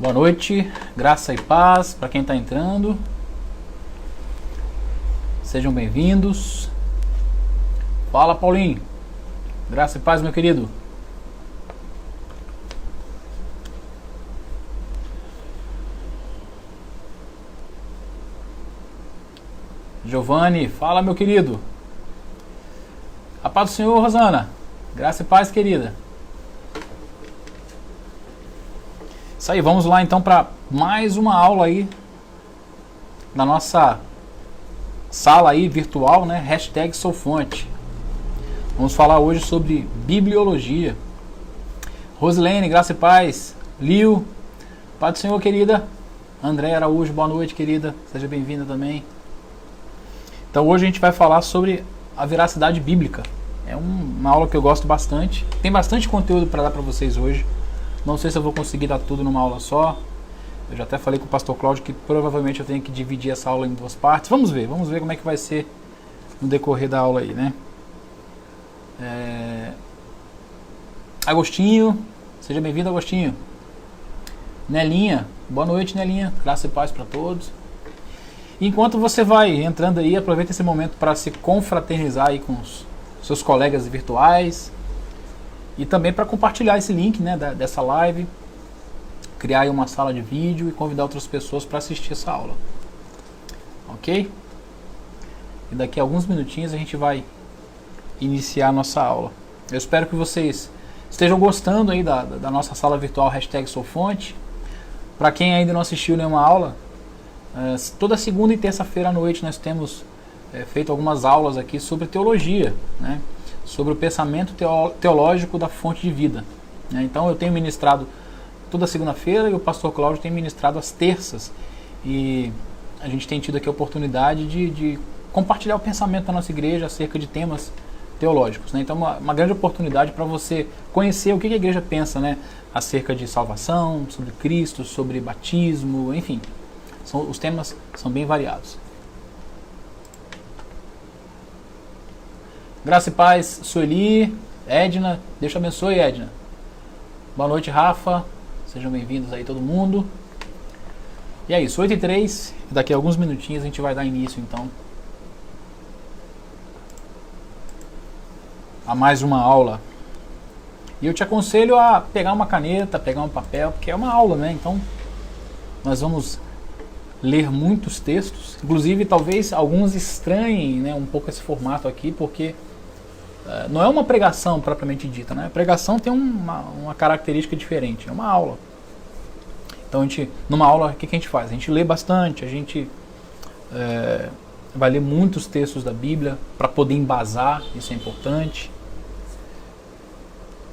Boa noite, graça e paz para quem está entrando. Sejam bem-vindos. Fala, Paulinho. Graça e paz, meu querido. Giovanni, fala, meu querido. A paz do Senhor, Rosana. Graça e paz, querida. Isso aí, vamos lá então para mais uma aula aí na nossa sala aí virtual, né? #SouFonte. Vamos falar hoje sobre bibliologia. Rosilene, graça e paz. Liu, paz do Senhor, querida. André Araújo, boa noite, querida. Seja bem-vinda também. Então hoje a gente vai falar sobre a veracidade bíblica. É uma aula que eu gosto bastante. Tem bastante conteúdo para dar para vocês hoje. Não sei se eu vou conseguir dar tudo numa aula só. Eu já até falei com o pastor Cláudio que provavelmente eu tenho que dividir essa aula em duas partes. Vamos ver como é que vai ser no decorrer da aula aí, né? Agostinho, seja bem-vindo, Agostinho. Nelinha, boa noite, Nelinha. Graça e paz para todos. Enquanto você vai entrando aí, aproveita esse momento para se confraternizar aí com os seus colegas virtuais. E também para compartilhar esse link, né, dessa live, criar aí uma sala de vídeo e convidar outras pessoas para assistir essa aula. Ok? E daqui a alguns minutinhos a gente vai iniciar a nossa aula. Eu espero que vocês estejam gostando aí da nossa sala virtual #SouFonte. Para quem ainda não assistiu nenhuma aula, toda segunda e terça-feira à noite nós temos feito algumas aulas aqui sobre teologia, né? Sobre o pensamento teológico da fonte de vida. Então eu tenho ministrado toda segunda-feira e o pastor Cláudio tem ministrado às terças. E a gente tem tido aqui a oportunidade de compartilhar o pensamento da nossa igreja acerca de temas teológicos. Então uma grande oportunidade para você conhecer o que a igreja pensa, né, acerca de salvação, sobre Cristo, sobre batismo, enfim. Os temas são bem variados. Graça e paz, Sueli, Edna, Deus te abençoe, Edna. Boa noite, Rafa, sejam bem-vindos aí todo mundo. E é isso, 8h03, daqui a alguns minutinhos a gente vai dar início então a mais uma aula. E eu te aconselho a pegar uma caneta, pegar um papel, porque é uma aula, né? Então nós vamos ler muitos textos, inclusive talvez alguns estranhem, né, um pouco esse formato aqui, porque não é uma pregação propriamente dita, né? A pregação tem uma característica diferente, é uma aula. Então numa aula o que a gente faz? A gente lê bastante, a gente vai ler muitos textos da Bíblia para poder embasar, isso é importante.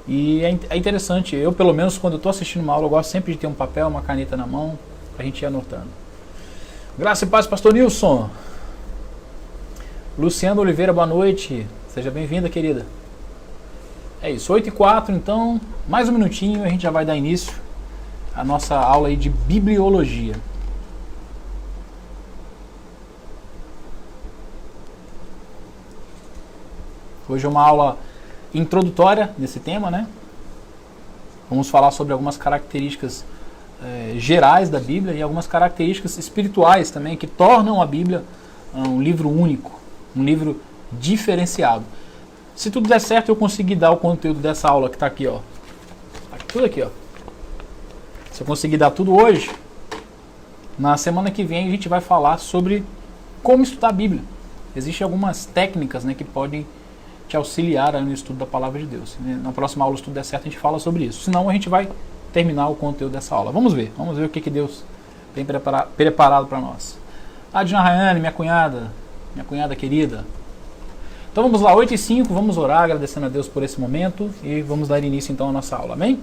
E é interessante, eu pelo menos quando eu estou assistindo uma aula eu gosto sempre de ter um papel, uma caneta na mão, para a gente ir anotando. Graça e paz, pastor Nilson. Luciano Oliveira, boa noite. Seja bem-vinda, querida. É isso, 8h04, então, mais um minutinho, a gente já vai dar início à nossa aula aí de bibliologia. Hoje é uma aula introdutória nesse tema, né? Vamos falar sobre algumas características gerais da Bíblia e algumas características espirituais também que tornam a Bíblia um livro único, um livro diferenciado. Se tudo der certo, eu conseguir dar o conteúdo dessa aula que está aqui, ó. Tudo aqui, ó. Se eu conseguir dar tudo hoje, na semana que vem a gente vai falar sobre como estudar a Bíblia. Existem algumas técnicas, né, que podem te auxiliar no estudo da Palavra de Deus. Na próxima aula, se tudo der certo, a gente fala sobre isso. Senão a gente vai terminar o conteúdo dessa aula. Vamos ver o que Deus tem preparado para nós. Adina Rayane, minha cunhada querida. Então vamos lá, 8h05, vamos orar, agradecendo a Deus por esse momento e vamos dar início então à nossa aula, amém?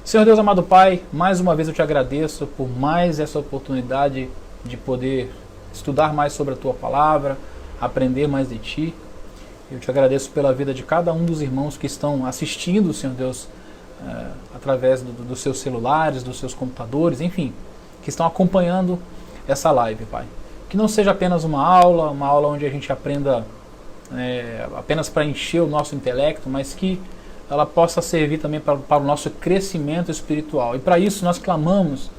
Senhor Deus, amado Pai, mais uma vez eu te agradeço por mais essa oportunidade de poder estudar mais sobre a Tua Palavra, aprender mais de Ti. Eu te agradeço pela vida de cada um dos irmãos que estão assistindo, Senhor Deus, através dos seus celulares, dos seus computadores, enfim, que estão acompanhando essa live, Pai. Que não seja apenas uma aula onde a gente aprenda apenas para encher o nosso intelecto, mas que ela possa servir também para o nosso crescimento espiritual. E para isso nós clamamos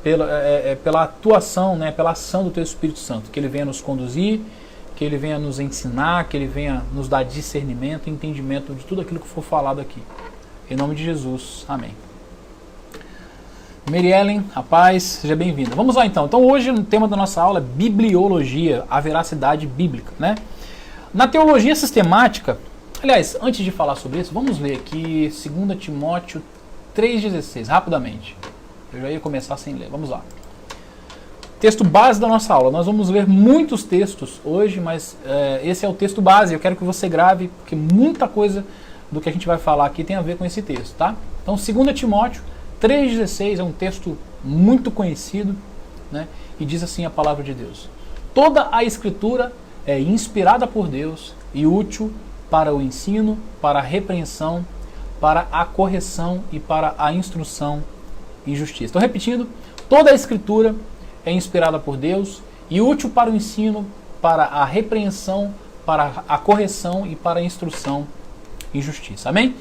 pela atuação, né, pela ação do Teu Espírito Santo, que Ele venha nos conduzir, que Ele venha nos ensinar, que Ele venha nos dar discernimento e entendimento de tudo aquilo que for falado aqui. Em nome de Jesus, amém. Mary Ellen, a paz, seja bem-vinda. Vamos lá então. Então hoje o tema da nossa aula é bibliologia, a veracidade bíblica, né? Na teologia sistemática, aliás, antes de falar sobre isso, vamos ler aqui 2 Timóteo 3,16, rapidamente. Eu já ia começar sem ler, vamos lá. Texto base da nossa aula. Nós vamos ler muitos textos hoje, mas esse é o texto base. Eu quero que você grave, porque muita coisa do que a gente vai falar aqui tem a ver com esse texto, tá? Então 2 Timóteo 3,16 é um texto muito conhecido, né? E diz assim a palavra de Deus: toda a Escritura é inspirada por Deus e útil para o ensino, para a repreensão, para a correção e para a instrução em justiça. Estou repetindo, toda a Escritura é inspirada por Deus e útil para o ensino, para a repreensão, para a correção e para a instrução em justiça. Amém?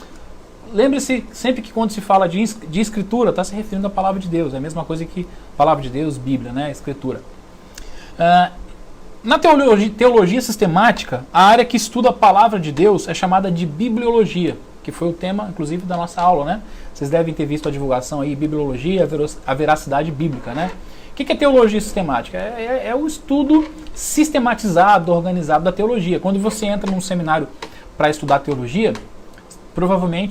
Lembre-se sempre que quando se fala de Escritura, está se referindo à palavra de Deus. É a mesma coisa que palavra de Deus, Bíblia, né? Escritura. Na teologia sistemática, a área que estuda a palavra de Deus é chamada de bibliologia, que foi o tema, inclusive, da nossa aula, né? Vocês devem ter visto a divulgação aí, bibliologia, a veracidade bíblica, né? O que é teologia sistemática? É o estudo sistematizado, organizado da teologia. Quando você entra num seminário para estudar teologia,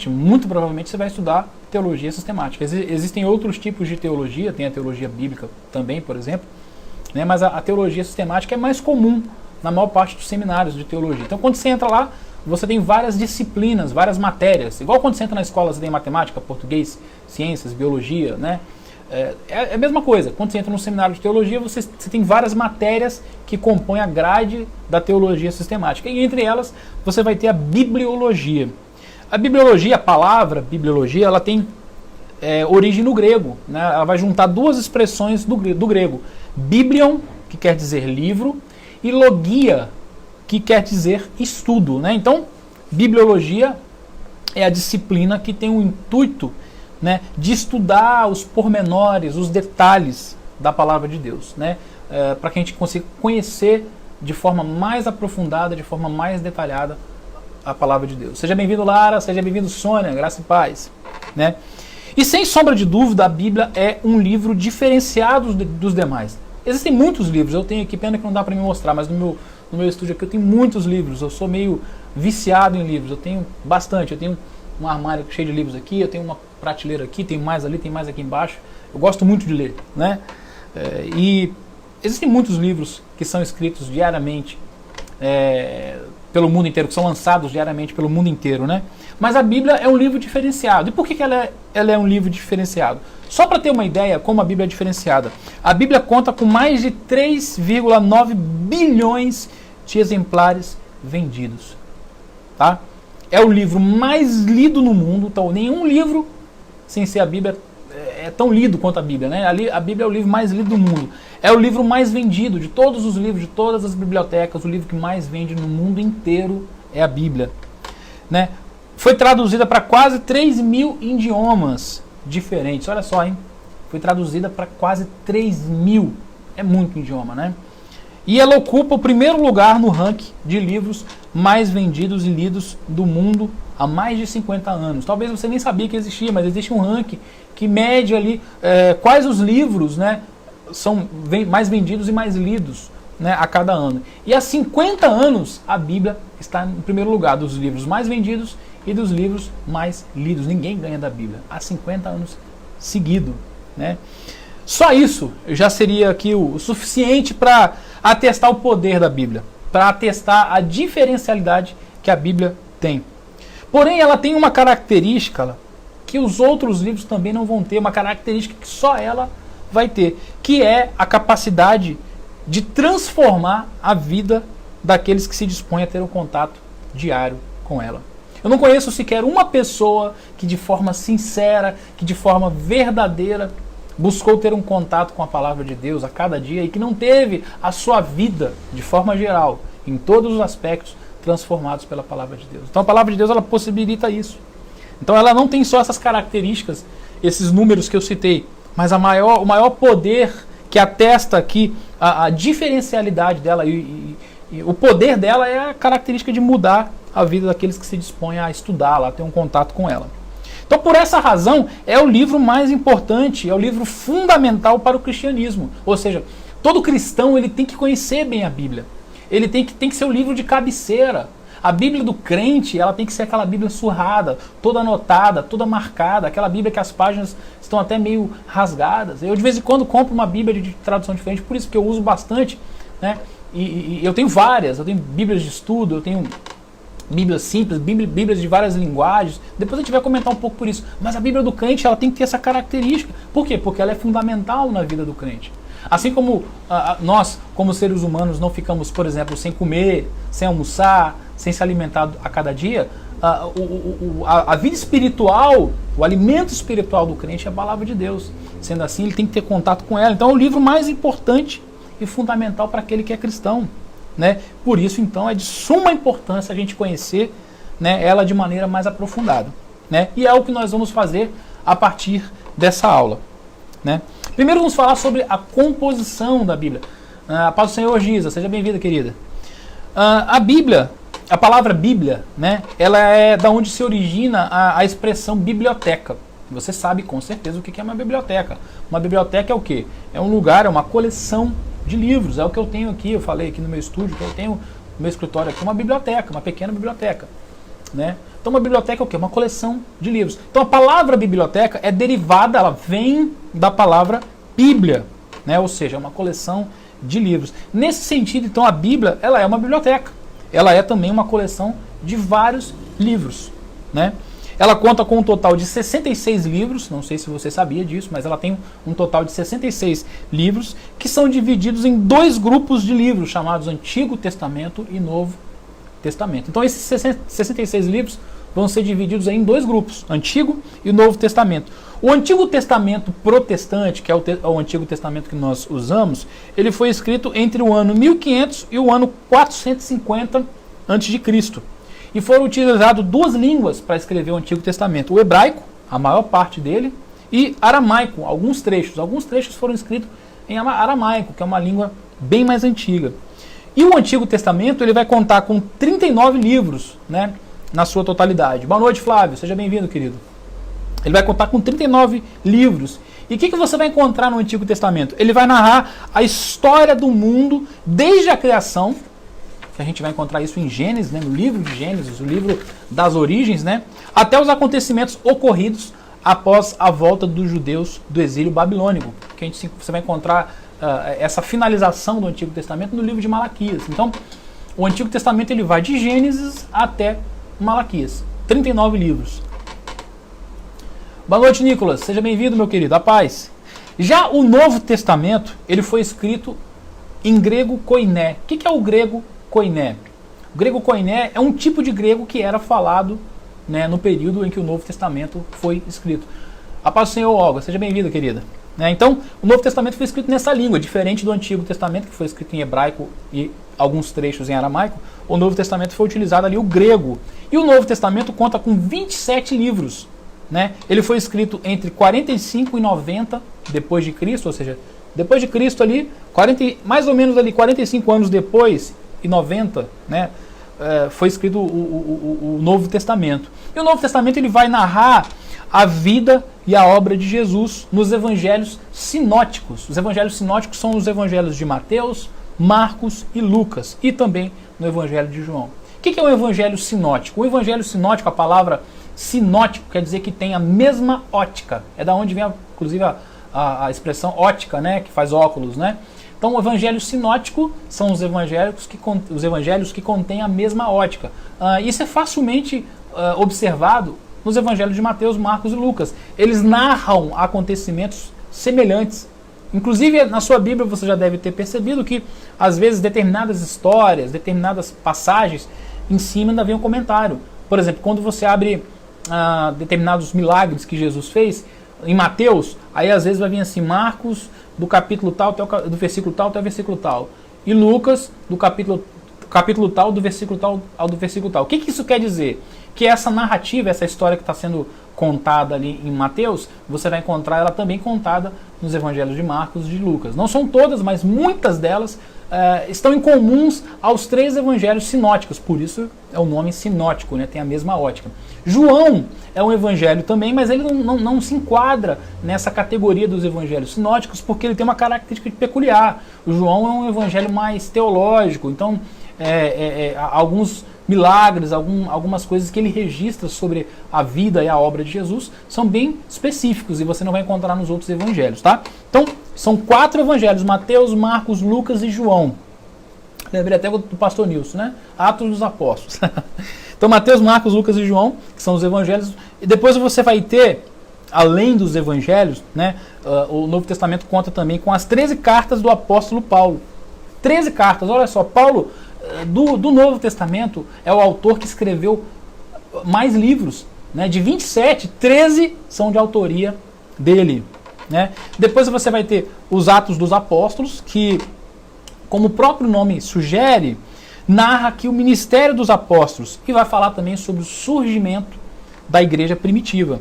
muito provavelmente você vai estudar teologia sistemática. Existem outros tipos de teologia, tem a teologia bíblica também, por exemplo, né? Mas a teologia sistemática é mais comum na maior parte dos seminários de teologia. Então quando você entra lá, você tem várias disciplinas, várias matérias. Igual quando você entra na escola, você tem matemática, português, ciências, biologia, né? É a mesma coisa. Quando você entra num seminário de teologia, você tem várias matérias que compõem a grade da teologia sistemática. E entre elas, você vai ter a bibliologia. A bibliologia, a palavra bibliologia, ela tem origem no grego, né? Ela vai juntar duas expressões do grego. Biblion, que quer dizer livro, e logia, que quer dizer estudo, né? Então, bibliologia é a disciplina que tem o intuito, né, de estudar os pormenores, os detalhes da palavra de Deus, né? Para que a gente consiga conhecer de forma mais aprofundada, de forma mais detalhada a palavra de Deus. Seja bem-vindo, Lara, seja bem-vindo, Sônia, graça e paz, né? E sem sombra de dúvida, a Bíblia é um livro diferenciado dos demais. Existem muitos livros, eu tenho aqui, pena que não dá para me mostrar, mas no meu estúdio aqui eu tenho muitos livros, eu sou meio viciado em livros, eu tenho bastante, eu tenho um armário cheio de livros aqui, eu tenho uma prateleira aqui, tem mais ali, tem mais aqui embaixo, eu gosto muito de ler, né? E existem muitos livros que são escritos diariamente, pelo mundo inteiro, que são lançados diariamente pelo mundo inteiro, né? Mas a Bíblia é um livro diferenciado. E por que ela é um livro diferenciado? Só para ter uma ideia como a Bíblia é diferenciada. A Bíblia conta com mais de 3,9 bilhões de exemplares vendidos. Tá? É o livro mais lido no mundo. Então, nenhum livro, sem ser a Bíblia, é tão lido quanto a Bíblia, né? A Bíblia é o livro mais lido do mundo. É o livro mais vendido de todos os livros, de todas as bibliotecas. O livro que mais vende no mundo inteiro é a Bíblia, né? Foi traduzida para quase 3.000 idiomas diferentes. Olha só, hein? Foi traduzida para quase 3.000. É muito idioma, né? E ela ocupa o primeiro lugar no ranking de livros mais vendidos e lidos do mundo há mais de 50 anos. Talvez você nem sabia que existia, mas existe um ranking que mede ali quais os livros, né, são mais vendidos e mais lidos, né, a cada ano. E há 50 anos a Bíblia está em primeiro lugar dos livros mais vendidos e dos livros mais lidos. Ninguém ganha da Bíblia há 50 anos seguido, né? Só isso já seria aqui o suficiente para atestar o poder da Bíblia, para atestar a diferencialidade que a Bíblia tem. Porém, ela tem uma característica que os outros livros também não vão ter, uma característica que só ela vai ter, que é a capacidade de transformar a vida daqueles que se dispõem a ter um contato diário com ela. Eu não conheço sequer uma pessoa que de forma sincera, que de forma verdadeira buscou ter um contato com a palavra de Deus a cada dia e que não teve a sua vida, de forma geral, em todos os aspectos, transformados pela palavra de Deus. Então a palavra de Deus, ela possibilita isso. Então ela não tem só essas características, esses números que eu citei, Mas o maior poder que atesta aqui a diferencialidade dela e o poder dela é a característica de mudar a vida daqueles que se dispõem a estudá-la, a ter um contato com ela. Então, por essa razão, é o livro mais importante, é o livro fundamental para o cristianismo. Ou seja, todo cristão ele tem que conhecer bem a Bíblia. Ele tem que ser o livro de cabeceira. A Bíblia do crente, ela tem que ser aquela Bíblia surrada, toda anotada, toda marcada, aquela Bíblia que as páginas estão até meio rasgadas. Eu de vez em quando compro uma Bíblia de tradução diferente, por isso que eu uso bastante, né? E eu tenho várias, eu tenho Bíblias de estudo, eu tenho Bíblias simples, Bíblias de várias linguagens. Depois a gente vai comentar um pouco por isso. Mas a Bíblia do crente, ela tem que ter essa característica. Por quê? Porque ela é fundamental na vida do crente. Assim como nós, como seres humanos, não ficamos, por exemplo, sem comer, sem almoçar, sem se alimentar a cada dia, a vida espiritual, o alimento espiritual do crente é a palavra de Deus. Sendo assim, ele tem que ter contato com ela. Então é o livro mais importante e fundamental para aquele que é cristão. Né? Por isso, então, é de suma importância a gente conhecer, né, ela de maneira mais aprofundada. Né? E é o que nós vamos fazer a partir dessa aula. Né? Primeiro vamos falar sobre a composição da Bíblia. A paz do Senhor, Giza, seja bem-vinda, querida. A Bíblia, a palavra Bíblia, né, ela é da onde se origina a expressão biblioteca. Você sabe com certeza o que é uma biblioteca. Uma biblioteca é o quê? É um lugar, é uma coleção de livros. É o que eu tenho aqui, eu falei aqui no meu estúdio, que eu tenho no meu escritório aqui, uma biblioteca, uma pequena biblioteca. Né? Então uma biblioteca é o quê? Uma coleção de livros. Então a palavra biblioteca é derivada, ela vem da palavra Bíblia, né? Ou seja, é uma coleção de livros. Nesse sentido, então, a Bíblia, ela é uma biblioteca. Ela é também uma coleção de vários livros. Né? Ela conta com um total de 66 livros, não sei se você sabia disso, mas ela tem um total de 66 livros, que são divididos em dois grupos de livros, chamados Antigo Testamento e Novo Testamento. Então esses 66 livros vão ser divididos em dois grupos, Antigo e Novo Testamento. O Antigo Testamento protestante, que é o Antigo Testamento que nós usamos, ele foi escrito entre o ano 1500 e o ano 450 a.C., e foram utilizadas duas línguas para escrever o Antigo Testamento. O hebraico, a maior parte dele, e aramaico, alguns trechos. Alguns trechos foram escritos em aramaico, que é uma língua bem mais antiga. E o Antigo Testamento ele vai contar com 39 livros, né, na sua totalidade. Boa noite, Flávio. Seja bem-vindo, querido. Ele vai contar com 39 livros. E o que você vai encontrar no Antigo Testamento? Ele vai narrar a história do mundo desde a criação, que a gente vai encontrar isso em Gênesis, né, no livro de Gênesis, o livro das origens, né, até os acontecimentos ocorridos após a volta dos judeus do exílio babilônico. Que você vai encontrar essa finalização do Antigo Testamento no livro de Malaquias. Então, o Antigo Testamento ele vai de Gênesis até Malaquias. 39 livros. Boa noite, Nicolas. Seja bem-vindo, meu querido. A paz. Já o Novo Testamento, ele foi escrito em grego koiné. O que é o grego koiné? O grego koiné é um tipo de grego que era falado, né, no período em que o Novo Testamento foi escrito. A paz do Senhor, Olga. Seja bem-vinda, querida. Então, o Novo Testamento foi escrito nessa língua, diferente do Antigo Testamento, que foi escrito em hebraico e alguns trechos em aramaico. O Novo Testamento foi utilizado ali o grego. E o Novo Testamento conta com 27 livros. Né? Ele foi escrito entre 45 e 90 depois de Cristo, ou seja, depois de Cristo ali, mais ou menos ali 45 anos depois e 90, né, foi escrito o Novo Testamento. E o Novo Testamento ele vai narrar a vida e a obra de Jesus nos evangelhos sinóticos. Os evangelhos sinóticos são os evangelhos de Mateus, Marcos e Lucas, e também no evangelho de João. O que é um evangelho sinótico? O evangelho sinótico, a palavra sinótico quer dizer que tem a mesma ótica. É da onde vem, inclusive, a expressão ótica, né, que faz óculos, né? Então, o evangelho sinótico são os evangelhos que contêm a mesma ótica. Isso é facilmente observado nos evangelhos de Mateus, Marcos e Lucas. Eles narram acontecimentos semelhantes. Inclusive, na sua Bíblia, você já deve ter percebido que, às vezes, determinadas histórias, determinadas passagens, em cima ainda vem um comentário. Por exemplo, quando você abre determinados milagres que Jesus fez, em Mateus, aí às vezes vai vir assim, Marcos, do capítulo tal, do versículo tal até o versículo tal. E Lucas, do capítulo tal, do versículo tal ao do versículo tal. O que isso quer dizer? Que essa narrativa, essa história que está sendo contada ali em Mateus, você vai encontrar ela também contada nos evangelhos de Marcos e de Lucas. Não são todas, mas muitas delas estão em comuns aos 3 evangelhos sinóticos, por isso é o nome sinótico, né? Tem a mesma ótica. João é um evangelho também, mas ele não se enquadra nessa categoria dos evangelhos sinóticos, porque ele tem uma característica peculiar. O João é um evangelho mais teológico, então alguns milagres, algumas coisas que ele registra sobre a vida e a obra de Jesus são bem específicos e você não vai encontrar nos outros evangelhos, tá? Então, são 4 evangelhos, Mateus, Marcos, Lucas e João. Lembrei até do pastor Nilson, né? Atos dos Apóstolos. Então, Mateus, Marcos, Lucas e João, que são os evangelhos. E depois você vai ter, além dos evangelhos, né? O Novo Testamento conta também com as 13 cartas do apóstolo Paulo. 13 cartas, olha só, Paulo, do Novo Testamento, é o autor que escreveu mais livros, né? De 27, 13 são de autoria dele, né? Depois você vai ter os Atos dos Apóstolos, que, como o próprio nome sugere, narra aqui o ministério dos apóstolos e vai falar também sobre o surgimento da igreja primitiva.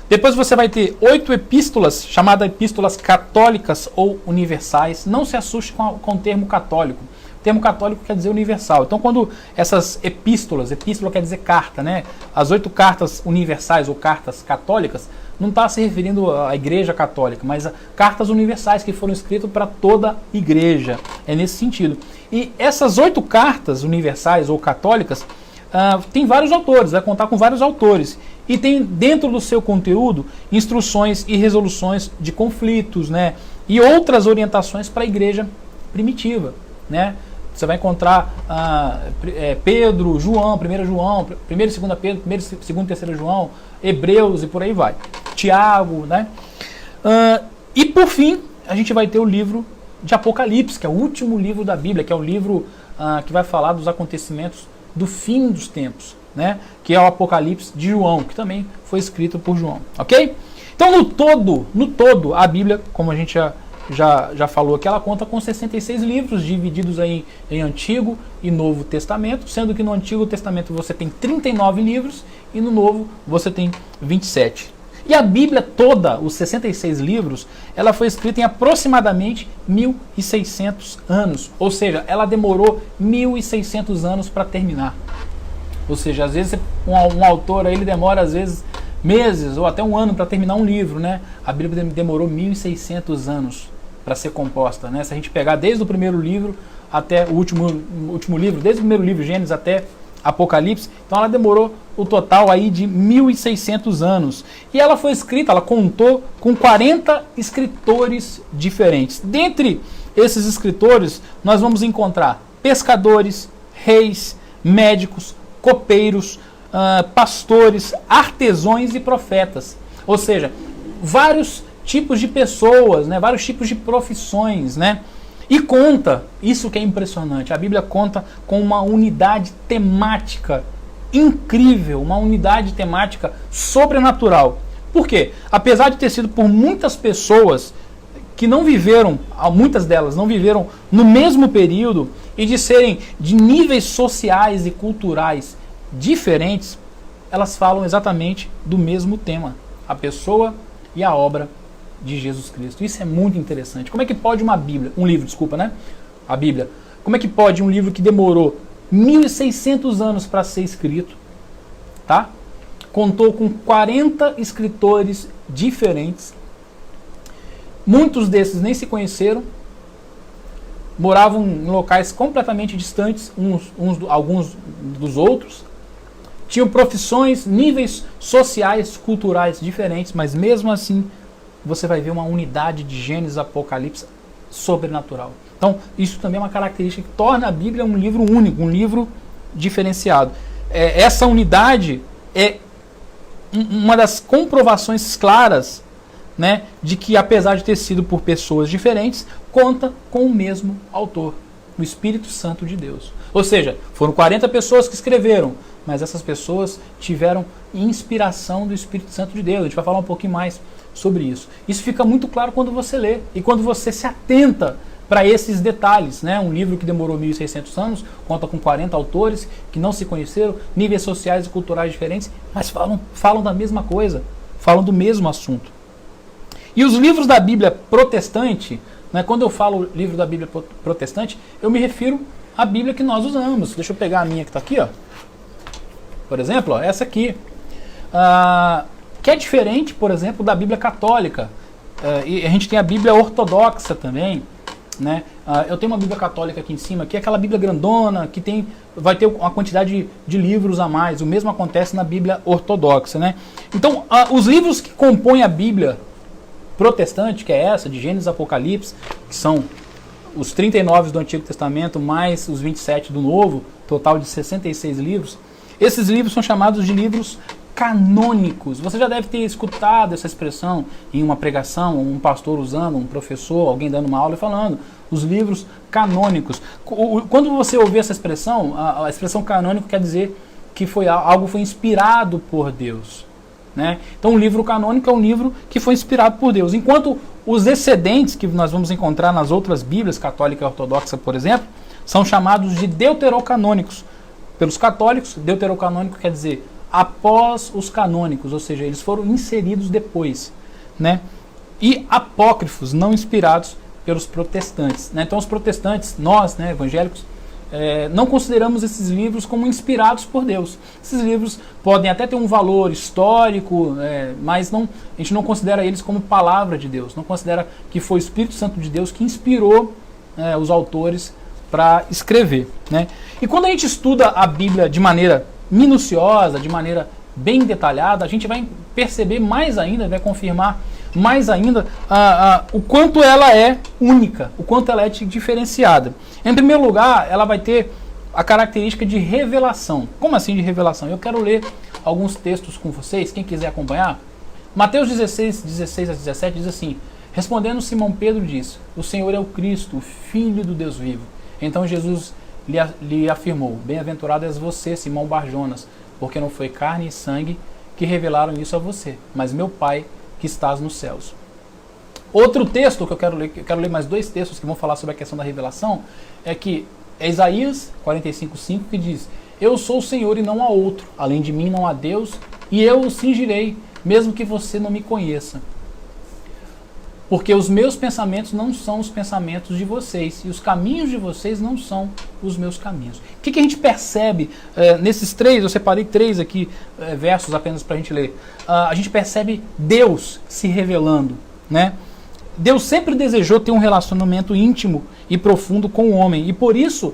Depois você vai ter 8 epístolas, chamadas epístolas católicas ou universais. Não se assuste com o termo católico. O termo católico quer dizer universal. Então, quando essas epístola quer dizer carta, né? As 8 cartas universais ou cartas católicas, não está se referindo à igreja católica, mas a cartas universais que foram escritas para toda a igreja. É nesse sentido. E essas 8 cartas universais ou católicas tem vários autores, vai contar com vários autores. E tem dentro do seu conteúdo instruções e resoluções de conflitos, né? E outras orientações para a igreja primitiva, né? Você vai encontrar Pedro, João, 1 João, 1 e 2 Pedro, 1 e 2 e 3 João, Hebreus e por aí vai. Tiago, né? E por fim, a gente vai ter o livro de Apocalipse, que é o último livro da Bíblia, que é o livro que vai falar dos acontecimentos do fim dos tempos, né? Que é o Apocalipse de João, que também foi escrito por João, ok? Então, no todo, a Bíblia, como a gente já falou aqui, ela conta com 66 livros, divididos aí em Antigo e Novo Testamento, sendo que no Antigo Testamento você tem 39 livros e no Novo você tem 27. E a Bíblia toda, os 66 livros, ela foi escrita em aproximadamente 1.600 anos. Ou seja, ela demorou 1.600 anos para terminar. Ou seja, às vezes um autor aí, ele demora às vezes meses ou até um ano para terminar um livro, né? A Bíblia demorou 1.600 anos para ser composta, né? Se a gente pegar desde o primeiro livro até o último livro, desde o primeiro livro, Gênesis, até Apocalipse, então ela demorou o total aí de 1.600 anos. E ela foi escrita, ela contou com 40 escritores diferentes. Dentre esses escritores, nós vamos encontrar pescadores, reis, médicos, copeiros, pastores, artesãos e profetas. Ou seja, vários tipos de pessoas, né? Vários tipos de profissões, né? E conta, isso que é impressionante, a Bíblia conta com uma unidade temática incrível, uma unidade temática sobrenatural. Por quê? Apesar de ter sido por muitas pessoas que não viveram, muitas delas não viveram no mesmo período e de serem de níveis sociais e culturais diferentes, elas falam exatamente do mesmo tema, a pessoa e a obra de Jesus Cristo. Isso é muito interessante. Como é que pode a Bíblia. Como é que pode um livro que demorou 1.600 anos para ser escrito, tá? Contou com 40 escritores diferentes. Muitos desses nem se conheceram, moravam em locais completamente distantes alguns dos outros, tinham profissões, níveis sociais, culturais diferentes, mas mesmo assim você vai ver uma unidade de Gênesis e Apocalipse sobrenatural. Então, isso também é uma característica que torna a Bíblia um livro único, um livro diferenciado. Essa unidade é uma das comprovações claras, né, de que, apesar de ter sido por pessoas diferentes, conta com o mesmo autor, o Espírito Santo de Deus. Ou seja, foram 40 pessoas que escreveram, mas essas pessoas tiveram inspiração do Espírito Santo de Deus. A gente vai falar um pouquinho mais sobre isso. Isso fica muito claro quando você lê e quando você se atenta para esses detalhes, né? Um livro que demorou 1.600 anos, conta com 40 autores que não se conheceram, níveis sociais e culturais diferentes, mas falam da mesma coisa, falam do mesmo assunto. E os livros da Bíblia protestante, né? Quando eu falo livro da Bíblia protestante, eu me refiro à Bíblia que nós usamos. Deixa eu pegar a minha que está aqui, ó. Por exemplo, ó, essa aqui, que é diferente, por exemplo, da Bíblia católica. E a gente tem a Bíblia ortodoxa também, né? Eu tenho uma Bíblia católica aqui em cima, que é aquela Bíblia grandona, que vai ter uma quantidade de livros a mais. O mesmo acontece na Bíblia ortodoxa, né? Então, os livros que compõem a Bíblia protestante, que é essa, de Gênesis e Apocalipse, que são os 39 do Antigo Testamento, mais os 27 do Novo, total de 66 livros, esses livros são chamados de livros canônicos. Você já deve ter escutado essa expressão em uma pregação, um pastor usando, um professor, alguém dando uma aula e falando, os livros canônicos. Quando você ouvir essa expressão, a expressão canônico quer dizer que algo foi inspirado por Deus, né? Então um livro canônico é um livro que foi inspirado por Deus. Enquanto os excedentes que nós vamos encontrar nas outras Bíblias, católica e ortodoxa, por exemplo, são chamados de deuterocanônicos. Pelos católicos, deuterocanônico quer dizer após os canônicos, ou seja, eles foram inseridos depois, né? E apócrifos, não inspirados pelos protestantes, né? Então os protestantes, nós, né, evangélicos, não consideramos esses livros como inspirados por Deus. Esses livros podem até ter um valor histórico, mas a gente não considera eles como palavra de Deus, não considera que foi o Espírito Santo de Deus que inspirou os autores para escrever, né? E quando a gente estuda a Bíblia de maneira minuciosa, de maneira bem detalhada, a gente vai perceber mais ainda, vai confirmar mais ainda o quanto ela é única, o quanto ela é diferenciada. Em primeiro lugar, ela vai ter a característica de revelação. Como assim de revelação? Eu quero ler alguns textos com vocês, quem quiser acompanhar. Mateus 16, 16 a 17 diz assim: respondendo Simão Pedro disse, o Senhor é o Cristo, o Filho do Deus vivo. Então Jesus lhe afirmou, bem-aventurado és você, Simão Barjonas, porque não foi carne e sangue que revelaram isso a você, mas meu Pai que estás nos céus. Outro texto que eu quero ler mais dois textos que vão falar sobre a questão da revelação, é Isaías 45:5, que diz, eu sou o Senhor e não há outro, além de mim não há Deus, e eu o cingirei, mesmo que você não me conheça. Porque os meus pensamentos não são os pensamentos de vocês, e os caminhos de vocês não são os meus caminhos. O que a gente percebe nesses três, eu separei três aqui, versos apenas para a gente ler. A gente percebe Deus se revelando, né? Deus sempre desejou ter um relacionamento íntimo e profundo com o homem, e por isso,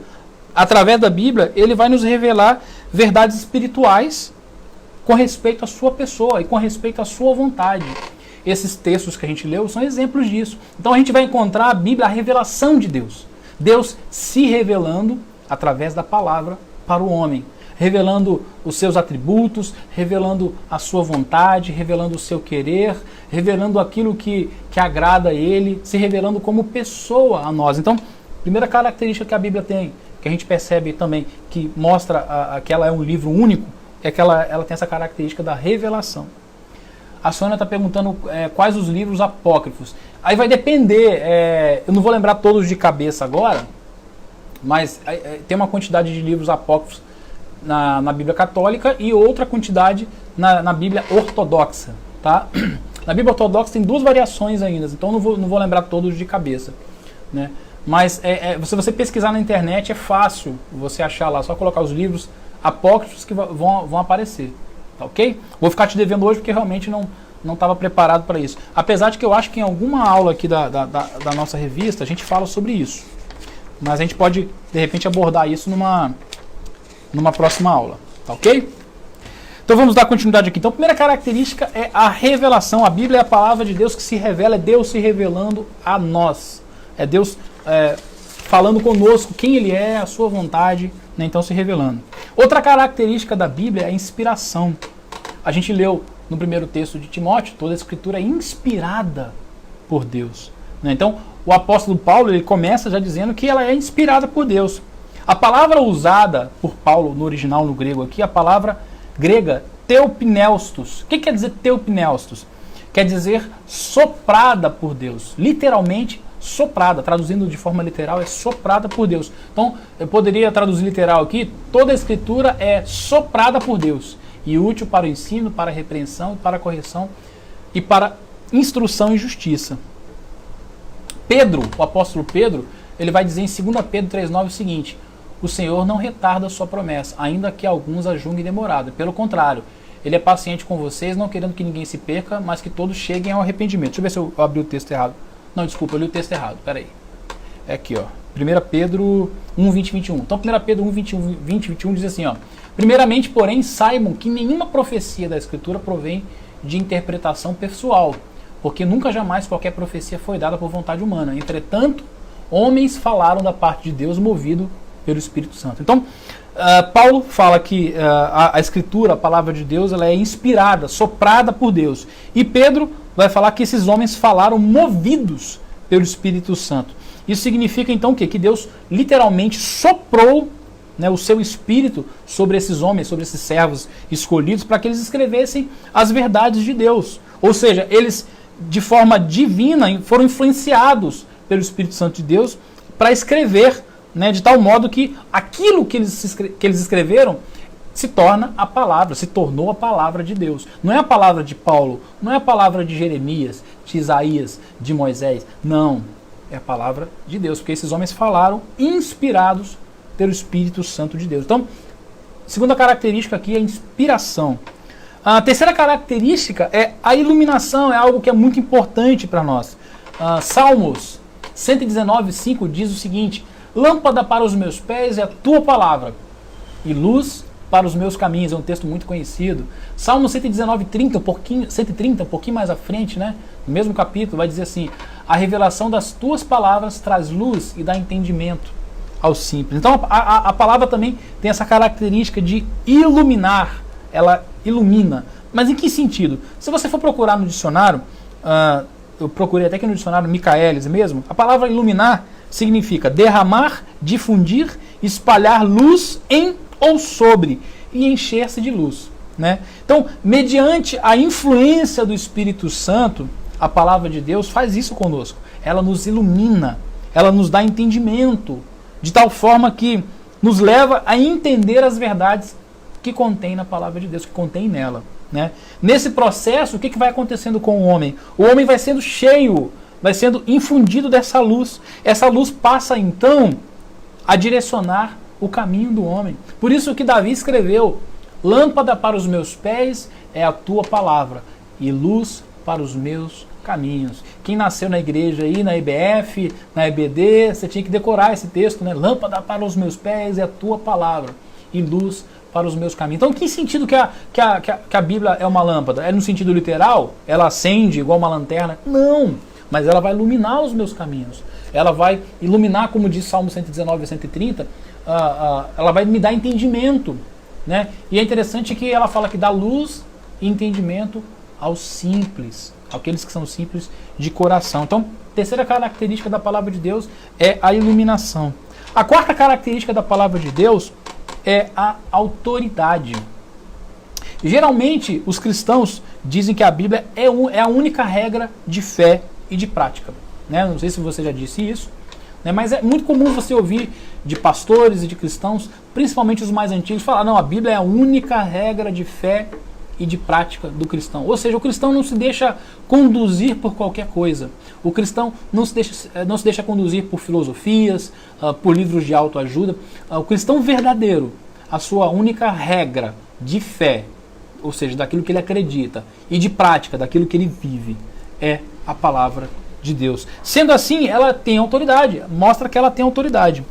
através da Bíblia, ele vai nos revelar verdades espirituais com respeito à sua pessoa e com respeito à sua vontade. Esses textos que a gente leu são exemplos disso. Então a gente vai encontrar a Bíblia, a revelação de Deus. Deus se revelando através da palavra para o homem. Revelando os seus atributos, revelando a sua vontade, revelando o seu querer, revelando aquilo que agrada a ele, se revelando como pessoa a nós. Então, a primeira característica que a Bíblia tem, que a gente percebe também, que mostra que ela é um livro único, é que ela tem essa característica da revelação. A Sônia está perguntando quais os livros apócrifos. Aí vai depender, eu não vou lembrar todos de cabeça agora, mas tem uma quantidade de livros apócrifos na Bíblia Católica e outra quantidade na Bíblia Ortodoxa. Tá? Na Bíblia Ortodoxa tem duas variações ainda, então não vou lembrar todos de cabeça, né? Mas se você pesquisar na internet é fácil você achar lá, só colocar os livros apócrifos que vão aparecer. Tá, ok? Vou ficar te devendo hoje porque realmente não estava preparado para isso. Apesar de que eu acho que em alguma aula aqui da nossa revista a gente fala sobre isso. Mas a gente pode, de repente, abordar isso numa próxima aula. Tá, ok? Então vamos dar continuidade aqui. Então a primeira característica é a revelação. A Bíblia é a palavra de Deus que se revela, é Deus se revelando a nós. É Deus falando conosco quem Ele é, a sua vontade, né? Então se revelando. Outra característica da Bíblia é a inspiração. A gente leu no primeiro texto de Timóteo, toda a escritura é inspirada por Deus, né? Então o apóstolo Paulo ele começa já dizendo que ela é inspirada por Deus. A palavra usada por Paulo no original, no grego aqui, a palavra grega theopneustos. O que quer dizer theopneustos? Quer dizer soprada por Deus, literalmente soprada, traduzindo de forma literal, é soprada por Deus. Então, eu poderia traduzir literal aqui, toda a Escritura é soprada por Deus e útil para o ensino, para a repreensão, para a correção e para instrução e justiça. Pedro, o apóstolo Pedro, ele vai dizer em 2 Pedro 3,9 o seguinte: o Senhor não retarda a sua promessa, ainda que alguns a julguem demorada. Pelo contrário, Ele é paciente com vocês, não querendo que ninguém se perca, mas que todos cheguem ao arrependimento. Deixa eu ver se eu abri o texto errado. Não, desculpa, eu li o texto errado. Peraí. É aqui, ó. 1 Pedro 1, 20 e 21. Então, 1 Pedro 1, 20 e 21 diz assim, ó. Primeiramente, porém, saibam que nenhuma profecia da Escritura provém de interpretação pessoal, porque nunca jamais qualquer profecia foi dada por vontade humana. Entretanto, homens falaram da parte de Deus movido pelo Espírito Santo. Então, Paulo fala que a Escritura, a palavra de Deus, ela é inspirada, soprada por Deus. E Pedro vai falar que esses homens falaram movidos pelo Espírito Santo. Isso significa então o quê? Que Deus literalmente soprou, né, o seu Espírito sobre esses homens, sobre esses servos escolhidos, para que eles escrevessem as verdades de Deus. Ou seja, eles de forma divina foram influenciados pelo Espírito Santo de Deus para escrever, né, de tal modo que aquilo que eles escreveram se torna a palavra, se tornou a palavra de Deus. Não é a palavra de Paulo, não é a palavra de Jeremias, de Isaías, de Moisés. Não, é a palavra de Deus, porque esses homens falaram inspirados pelo Espírito Santo de Deus. Então, segunda característica aqui é a inspiração. A terceira característica é a iluminação, é algo que é muito importante para nós. Salmos 119:5 diz o seguinte: lâmpada para os meus pés é a tua palavra e luz para os meus caminhos. É um texto muito conhecido. Salmo 119:30, um pouquinho mais à frente, né? No mesmo capítulo, vai dizer assim: a revelação das tuas palavras traz luz e dá entendimento ao simples. Então a palavra também tem essa característica de iluminar. Ela ilumina. Mas em que sentido? Se você for procurar no dicionário, eu procurei até aqui no dicionário Michaelis mesmo, a palavra iluminar significa derramar, difundir, espalhar luz em ou sobre e encher-se de luz, né? Então, mediante a influência do Espírito Santo, a palavra de Deus faz isso conosco. Ela nos ilumina, ela nos dá entendimento, de tal forma que nos leva a entender as verdades que contém na palavra de Deus, que contém nela, né? Nesse processo, o que vai acontecendo com o homem? O homem vai sendo cheio, vai sendo infundido dessa luz. Essa luz passa, então, a direcionar o caminho do homem. Por isso que Davi escreveu: lâmpada para os meus pés é a tua palavra e luz para os meus caminhos. Quem nasceu na igreja aí, na IBF, na EBD, você tinha que decorar esse texto, né? Lâmpada para os meus pés é a tua palavra e luz para os meus caminhos. Então, que sentido que a Bíblia é uma lâmpada? É no sentido literal? Ela acende igual uma lanterna? Não, mas ela vai iluminar os meus caminhos. Ela vai iluminar, como diz Salmo 119 e 130, ela vai me dar entendimento, né? E é interessante que ela fala que dá luz e entendimento aos simples, aqueles que são simples de coração. Então, terceira característica da palavra de Deus é a iluminação. A quarta característica da palavra de Deus é a autoridade. Geralmente, os cristãos dizem que a Bíblia é a única regra de fé e de prática, né? Não sei se você já disse isso, né? Mas é muito comum você ouvir de pastores e de cristãos, principalmente os mais antigos, falar: não, a Bíblia é a única regra de fé e de prática do cristão. Ou seja, o cristão não se deixa conduzir por qualquer coisa. O cristão não se deixa conduzir por filosofias, por livros de autoajuda. O cristão verdadeiro, a sua única regra de fé, ou seja, daquilo que ele acredita, e de prática, daquilo que ele vive, é a palavra de Deus. Sendo assim, ela tem autoridade, mostra que ela tem autoridade.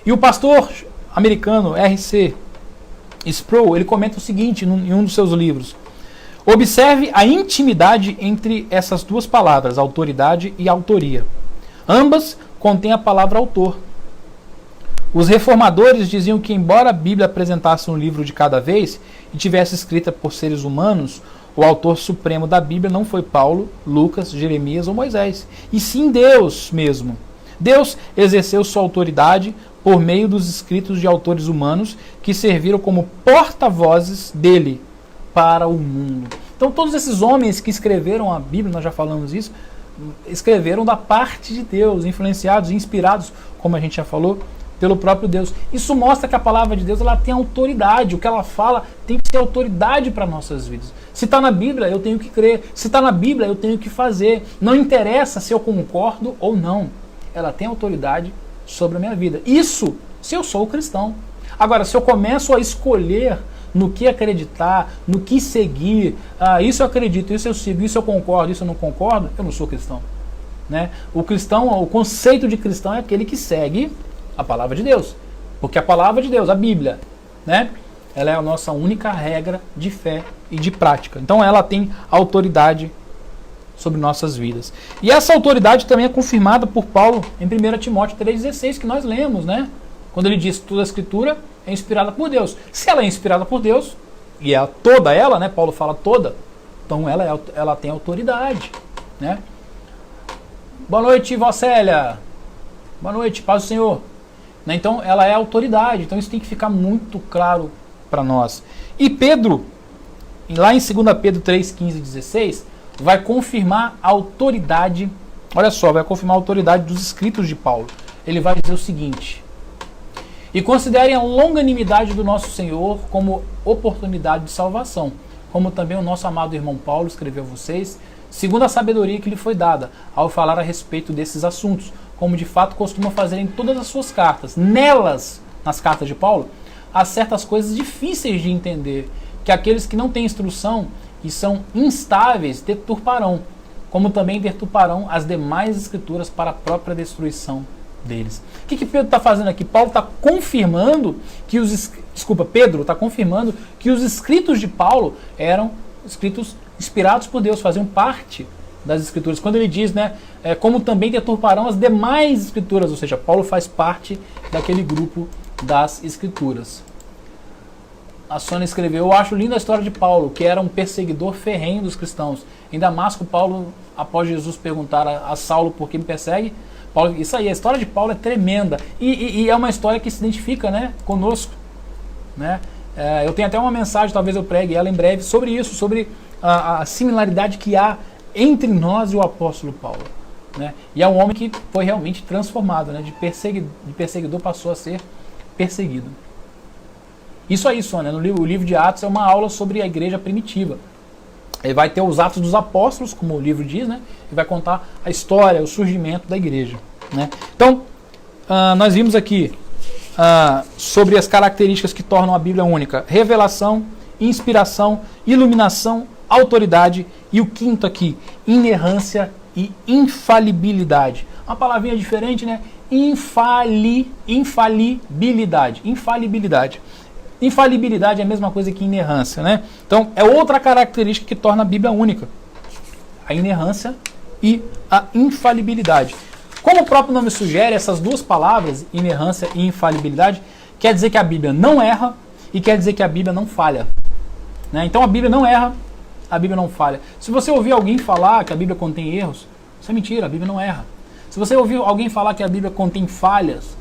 E o pastor americano R.C. Sproul, ele comenta o seguinte em um dos seus livros: observe a intimidade entre essas duas palavras, autoridade e autoria. Ambas contêm a palavra autor. Os reformadores diziam que, embora a Bíblia apresentasse um livro de cada vez e tivesse escrita por seres humanos, o autor supremo da Bíblia não foi Paulo, Lucas, Jeremias ou Moisés, e sim Deus mesmo. Deus exerceu sua autoridade por meio dos escritos de autores humanos que serviram como porta-vozes dele para o mundo. Então, todos esses homens que escreveram a Bíblia, nós já falamos isso, escreveram da parte de Deus, influenciados, inspirados, como a gente já falou, pelo próprio Deus. Isso mostra que a palavra de Deus ela tem autoridade. O que ela fala tem que ter autoridade para nossas vidas. Se está na Bíblia, eu tenho que crer. Se está na Bíblia, eu tenho que fazer. Não interessa se eu concordo ou não. Ela tem autoridade sobre a minha vida. Isso se eu sou cristão. Agora, se eu começo a escolher no que acreditar, no que seguir, isso eu acredito, isso eu sigo, isso eu concordo, isso eu não concordo, eu não sou cristão. Né? O cristão, o conceito de cristão é aquele que segue a palavra de Deus. Porque a palavra de Deus, a Bíblia, né? Ela é a nossa única regra de fé e de prática. Então ela tem autoridade sobre nossas vidas. E essa autoridade também é confirmada por Paulo em 1 Timóteo 3,16, que nós lemos, né? Quando ele diz que toda a Escritura é inspirada por Deus. Se ela é inspirada por Deus, e é toda ela, né? Paulo fala toda, então ela tem autoridade, né? Boa noite, Vó Célia. Boa noite, paz do Senhor. Então ela é autoridade, então isso tem que ficar muito claro para nós. E Pedro, lá em 2 Pedro 3, 15 e 16, vai confirmar a autoridade, olha só, vai confirmar a autoridade dos escritos de Paulo. Ele vai dizer o seguinte: e considerem a longanimidade do nosso Senhor como oportunidade de salvação, como também o nosso amado irmão Paulo escreveu a vocês, segundo a sabedoria que lhe foi dada, ao falar a respeito desses assuntos, como de fato costuma fazer em todas as suas cartas. Nelas, nas cartas de Paulo, há certas coisas difíceis de entender, que aqueles que não têm instrução e são instáveis deturparão, como também deturparão as demais escrituras para a própria destruição deles. O que Pedro está fazendo aqui? Paulo está confirmando que Pedro está confirmando que os escritos de Paulo eram escritos inspirados por Deus, faziam parte das escrituras. Quando ele diz, né, como também deturparão as demais escrituras, ou seja, Paulo faz parte daquele grupo das escrituras. A Sônia escreveu: eu acho linda a história de Paulo, que era um perseguidor ferrenho dos cristãos. Em Damasco, Paulo, após Jesus perguntar a Saulo por que me persegue, Paulo, isso aí, a história de Paulo é tremenda. E é uma história que se identifica, né, conosco. Né? Eu tenho até uma mensagem, talvez eu pregue ela em breve, sobre isso, sobre a similaridade que há entre nós e o apóstolo Paulo. Né? E é um homem que foi realmente transformado, né? De perseguidor passou a ser perseguido. Isso aí, Sônia, o livro de Atos é uma aula sobre a igreja primitiva. Ele vai ter os Atos dos Apóstolos, como o livro diz, né? E vai contar a história, o surgimento da igreja. Né? Então, nós vimos aqui sobre as características que tornam a Bíblia única: revelação, inspiração, iluminação, autoridade e o quinto aqui, inerrância e infalibilidade. Uma palavrinha diferente, né? Infalibilidade. Infalibilidade. Infalibilidade é a mesma coisa que inerrância, né? Então, é outra característica que torna a Bíblia única: a inerrância e a infalibilidade. Como o próprio nome sugere, essas duas palavras, inerrância e infalibilidade, quer dizer que a Bíblia não erra e quer dizer que a Bíblia não falha. Né? Então, a Bíblia não erra, a Bíblia não falha. Se você ouvir alguém falar que a Bíblia contém erros, isso é mentira, a Bíblia não erra. Se você ouvir alguém falar que a Bíblia contém falhas,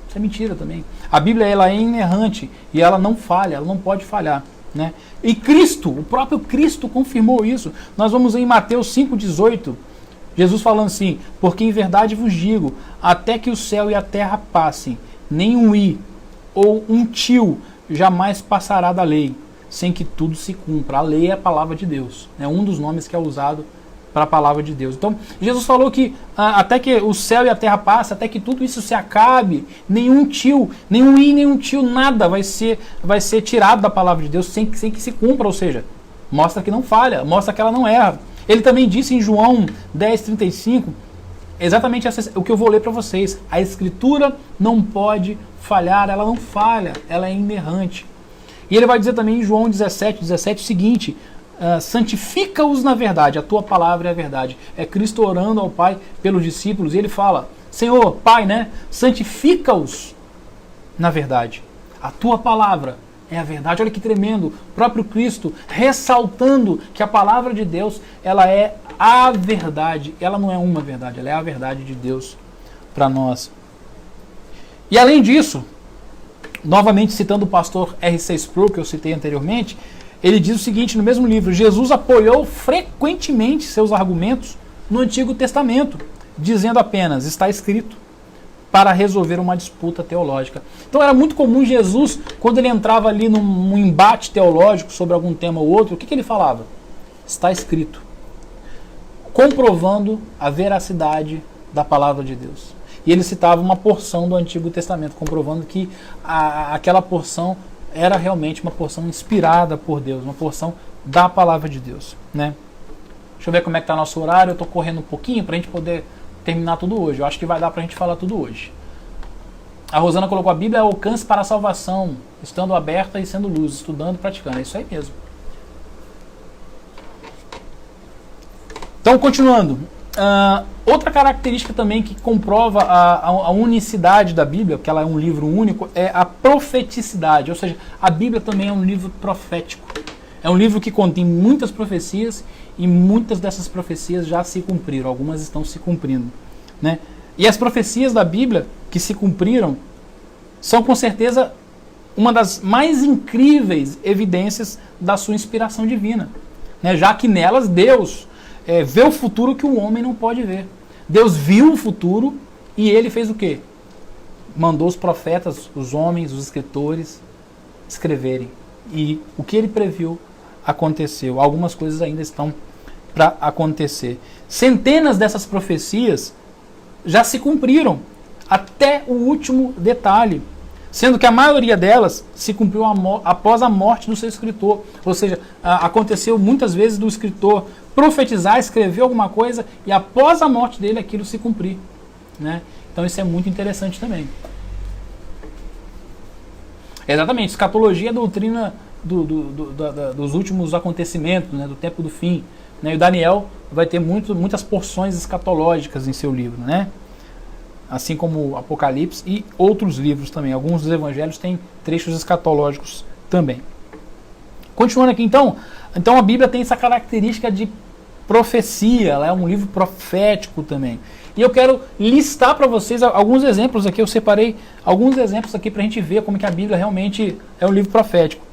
isso é mentira também. A Bíblia ela é inerrante e ela não falha, ela não pode falhar. Né? E Cristo, o próprio Cristo confirmou isso. Nós vamos em Mateus 5,18, Jesus falando assim: porque em verdade vos digo, até que o céu e a terra passem, nem um i ou um tio jamais passará da lei, sem que tudo se cumpra. A lei é a palavra de Deus. É um dos nomes que é usado para a palavra de Deus. Então, Jesus falou que até que o céu e a terra passem, até que tudo isso se acabe, nenhum tio, nenhum i, nenhum tio, nada vai ser tirado da palavra de Deus sem que se cumpra. Ou seja, mostra que não falha, mostra que ela não erra. Ele também disse em João 10,35, exatamente o que eu vou ler para vocês: a Escritura não pode falhar, ela não falha, ela é inerrante. E ele vai dizer também em João 17 o seguinte: santifica-os na verdade, a tua palavra é a verdade. É Cristo orando ao Pai pelos discípulos, e ele fala: Senhor, Pai, né, santifica-os na verdade, a tua palavra é a verdade. Olha que tremendo, o próprio Cristo ressaltando que a palavra de Deus, ela é a verdade, ela não é uma verdade, ela é a verdade de Deus para nós. E além disso, novamente citando o pastor R.C. Sproul, que eu citei anteriormente, ele diz o seguinte no mesmo livro: Jesus apoiou frequentemente seus argumentos no Antigo Testamento, dizendo apenas, está escrito, para resolver uma disputa teológica. Então era muito comum Jesus, quando ele entrava ali num embate teológico sobre algum tema ou outro, o que ele falava? Está escrito, comprovando a veracidade da palavra de Deus. E ele citava uma porção do Antigo Testamento, comprovando que aquela porção era realmente uma porção inspirada por Deus, uma porção da palavra de Deus, né? Deixa eu ver como é que está nosso horário. Eu estou correndo um pouquinho para a gente poder terminar tudo hoje. Eu acho que vai dar para a gente falar tudo hoje. A Rosana colocou: a Bíblia é alcance para a salvação, estando aberta e sendo luz, estudando e praticando. É isso aí mesmo. Então, continuando. Outra característica também que comprova a unicidade da Bíblia, que ela é um livro único, é a profeticidade. Ou seja, a Bíblia também é um livro profético. É um livro que contém muitas profecias e muitas dessas profecias já se cumpriram. Algumas estão se cumprindo, né? E as profecias da Bíblia que se cumpriram são com certeza uma das mais incríveis evidências da sua inspiração divina, né? Já que nelas Deus vê o futuro que o homem não pode ver. Deus viu o futuro e ele fez o quê? Mandou os profetas, os homens, os escritores escreverem. E o que ele previu aconteceu. Algumas coisas ainda estão para acontecer. Centenas dessas profecias já se cumpriram, até o último detalhe, sendo que a maioria delas se cumpriu após a morte do seu escritor. Ou seja, aconteceu muitas vezes do escritor profetizar, escrever alguma coisa e após a morte dele aquilo se cumprir, né? Então isso é muito interessante também. Exatamente, escatologia é a doutrina dos últimos acontecimentos, né, do tempo do fim, né? E o Daniel vai ter muitas porções escatológicas em seu livro, né? Assim como o Apocalipse e outros livros também. Alguns dos evangelhos têm trechos escatológicos também. Continuando aqui então a Bíblia tem essa característica de profecia, ela é um livro profético também. E eu quero listar para vocês alguns exemplos aqui, eu separei alguns exemplos aqui para a gente ver como que a Bíblia realmente é um livro profético.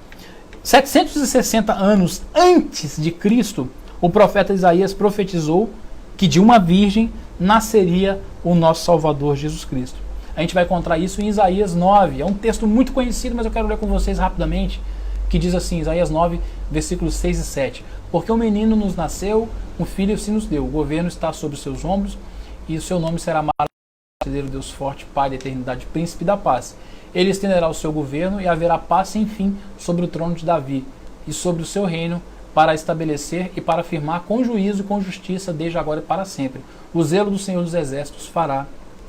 760 anos antes de Cristo, o profeta Isaías profetizou que de uma virgem nasceria o nosso Salvador Jesus Cristo. A gente vai encontrar isso em Isaías 9, é um texto muito conhecido, mas eu quero ler com vocês rapidamente, que diz assim, Isaías 9, versículos 6 e 7. Porque um menino nos nasceu, um filho se nos deu, o governo está sobre os seus ombros, e o seu nome será maravilhoso, Deus forte, Pai da eternidade, Príncipe da paz. Ele estenderá o seu governo e haverá paz sem fim sobre o trono de Davi e sobre o seu reino, para estabelecer e para firmar com juízo e com justiça desde agora e para sempre. O zelo do Senhor dos Exércitos fará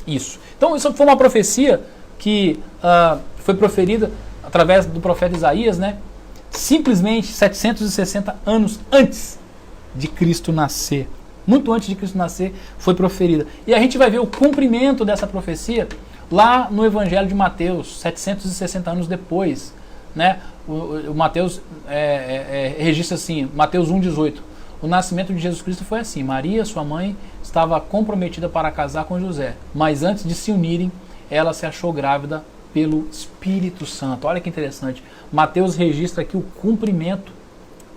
isso. Então isso foi uma profecia que foi proferida através do profeta Isaías, né? Simplesmente 760 anos antes de Cristo nascer. Muito antes de Cristo nascer foi proferida. E a gente vai ver o cumprimento dessa profecia lá no Evangelho de Mateus, 760 anos depois, né? O Mateus registra assim, Mateus 1,18. O nascimento de Jesus Cristo foi assim: Maria, sua mãe, estava comprometida para casar com José, mas antes de se unirem, ela se achou grávida pelo Espírito Santo. Olha que interessante. Mateus registra aqui o cumprimento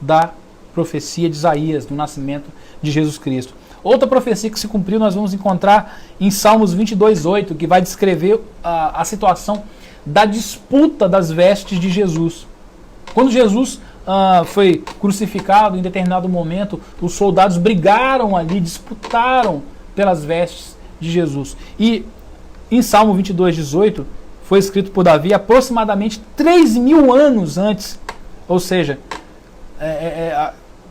da profecia de Isaías, do nascimento de Jesus Cristo. Outra profecia que se cumpriu nós vamos encontrar em Salmos 22:8, que vai descrever a situação da disputa das vestes de Jesus. Quando Jesus foi crucificado, em determinado momento, os soldados brigaram ali, disputaram pelas vestes de Jesus. E em Salmo 22:18 foi escrito por Davi aproximadamente 3.000 anos antes, ou seja,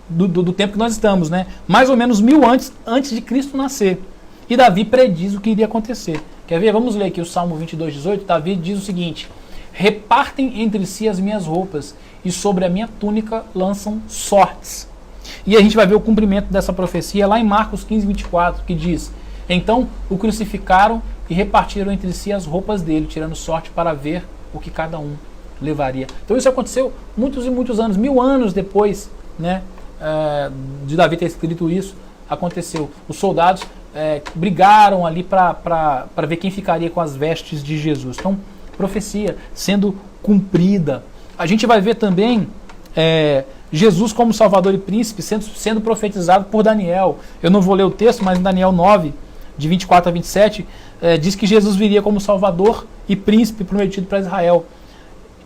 do tempo que nós estamos, né? Mais ou menos 1.000 antes de Cristo nascer. E Davi prediz o que iria acontecer. Quer ver? Vamos ler aqui o Salmo 22:18. Davi diz o seguinte: repartem entre si as minhas roupas, e sobre a minha túnica lançam sortes. E a gente vai ver o cumprimento dessa profecia lá em Marcos 15:24, que diz: então o crucificaram e repartiram entre si as roupas dele, tirando sorte para ver o que cada um levaria. Então isso aconteceu muitos e muitos anos, 1.000 anos depois, né, de Davi ter escrito isso, aconteceu. Os soldados brigaram ali para ver quem ficaria com as vestes de Jesus. Então, profecia sendo cumprida. A gente vai ver também Jesus como Salvador e Príncipe sendo profetizado por Daniel. Eu não vou ler o texto, mas em Daniel 9, de 24 a 27, diz que Jesus viria como Salvador e Príncipe prometido para Israel.